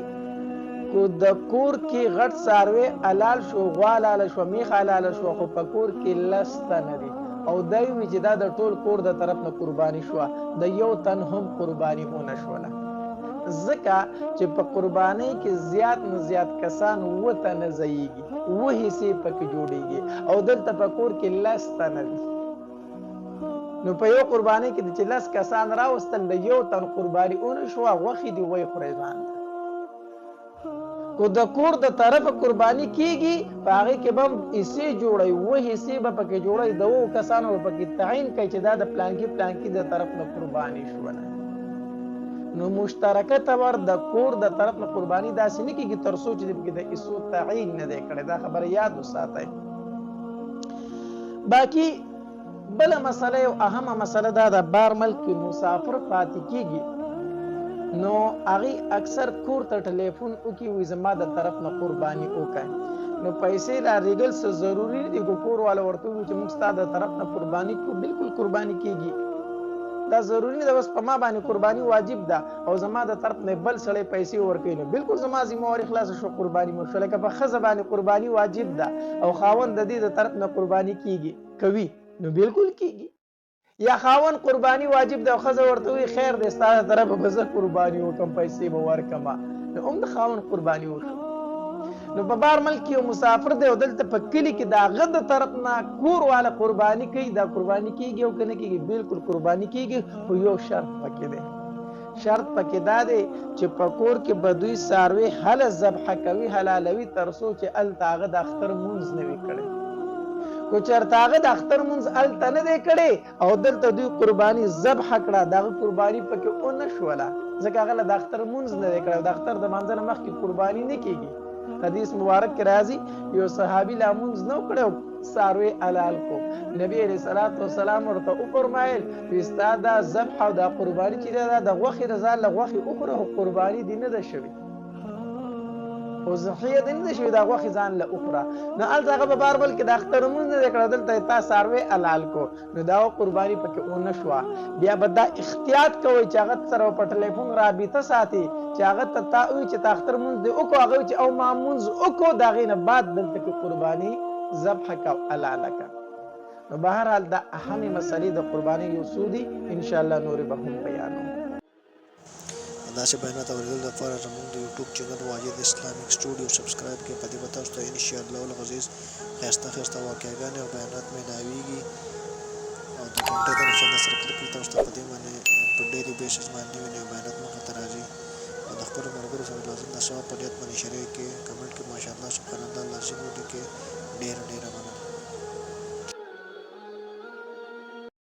که د کور کې غټ څاروی الال شو، غوا الاله شوه، میخه الاله شوه، خو په کور کې 10 تنه دي او دی وي چې دا د ټول کور د طرف نه قرباني شوه، د یو تن هم قرباني ونه شوله، ځکه چې په قربانۍ کې زیات نه زیات کسان 7 تنه ځایږي، 7 حصې پکې جوړېږي او دلته په کور کې 10 تنه دي، نو په یو قربانۍ کې چې 10 کسان راوستل د یو تن قرباني ونه شوه، غوښې دي وی خورئ ځان ته. که د کور د طرفه قرباني کېږي په هغې کې به هم حصې جوړوي، 7 حصې به پکې جوړوي، د 7 کسانو به پکې تعین کوي چې دا د پلانکي د طرف نه قرباني شوله. نو مشترکه طور د کور د طرف نه قرباني داسې نه کېږي تر څو چې د حصو تعین نه دی کړی، دا خبره یاد وساتئ. باقي بله مسله یو اهمه مسله دا ده، بار ملک کې مسافر پاتې کېږي نو هغه اکثر کور ته ټلیفون وکي وي زما د طرف نه قرباني وکړي نو پیسې را ریګل څه ضروری دي کور والا ورته وي چې موږ ستاسو د طرف نه قرباني کو بالکل قرباني کیږي دا ضروری نه ده بس په ما باندې قرباني واجب ده او زما د طرف نه بل سړی پیسې ورکوي نو بالکل زما ذمہواري خلاص شو قرباني مو شو لکه په ښځه باندې قرباني واجب ده او خاوند د دې د طرف نه قرباني کیږي کوي نو بالکل کیږي یا خاوند قرباني واجب ده او ښځه ورته وي خیر دی ستاسو طرف به زه قرباني وکړم پیسې به ورکړم نو هم د خاوند قرباني وشو نو په بار ملک یو مسافر دی او دلته په کلی کې دا غد طرف نه کور والا قرباني کوي دا قرباني کیږي او کنه کیږي بالکل قرباني کیږي خو یو شرط پکې دی شرط پکې دا دی چې په کور کې بدوی ساروي حل ذبح کوي حلالوي تر څو چې ال تاغه د اختر مونږ نه وی کړي کو چرتاغه د اختر مونږ ال تنه دی کړي او دلته دوی قرباني ذبح کړه دا قرباني پکې اون شولا ځکه هغه د اختر مونږ نه دی کړي د اختر د منځ نه مخکې قرباني نه کیږي حدیث مبارک کې راځي یو صحابي لا مونږ نو کړو ساروي حلال کو نبی علیہ الصلوۃ والسلام ورته او فرمایل استاد ذبح او د قرباني چې د غوخي رضا له غوخي اخره قرباني دي نه ده شوی او زخیه دي نه ده شوی د غوخي ځان له اخره نو الزغه په بار بل کې د اختر مونږ نه کړه دلته تا ساروي حلال کو نو دا قرباني پکې اون شو بیا بدا احتیاط کوي چې هغه سره په ټلیفون رابطه ساتي چې هغه ته تا وي چې تا اختر مونږ دی او کو هغه چې او مامونز او کو دا غینه بعد دلته کې قرباني ذبح کا حلال کا نو بهر حال دا اهم مسلې د قرباني یو سودی ان شاء الله نور به هم بیانو دا چې بیانات اوریدل لپاره زموږ د یوټیوب چینل واجد اسلامیک سټوډیو سبسکرایب کړئ په دې به تاسو ته ان شاء الله العزیز ښایسته واقعګانې او بیانات میلاویږي او د کنټینټ د نشانه سره کلیک کړئ تاسو ته په دې باندې په ډیلی بیسس باندې نوي بیانات مخه ته راځي او د خپلو ملګرو سره لازم د ثواب په نیت باندې شریک کړئ کمنټ کې ماشاءالله سبحان الله لازم ولیکئ ډېره مننه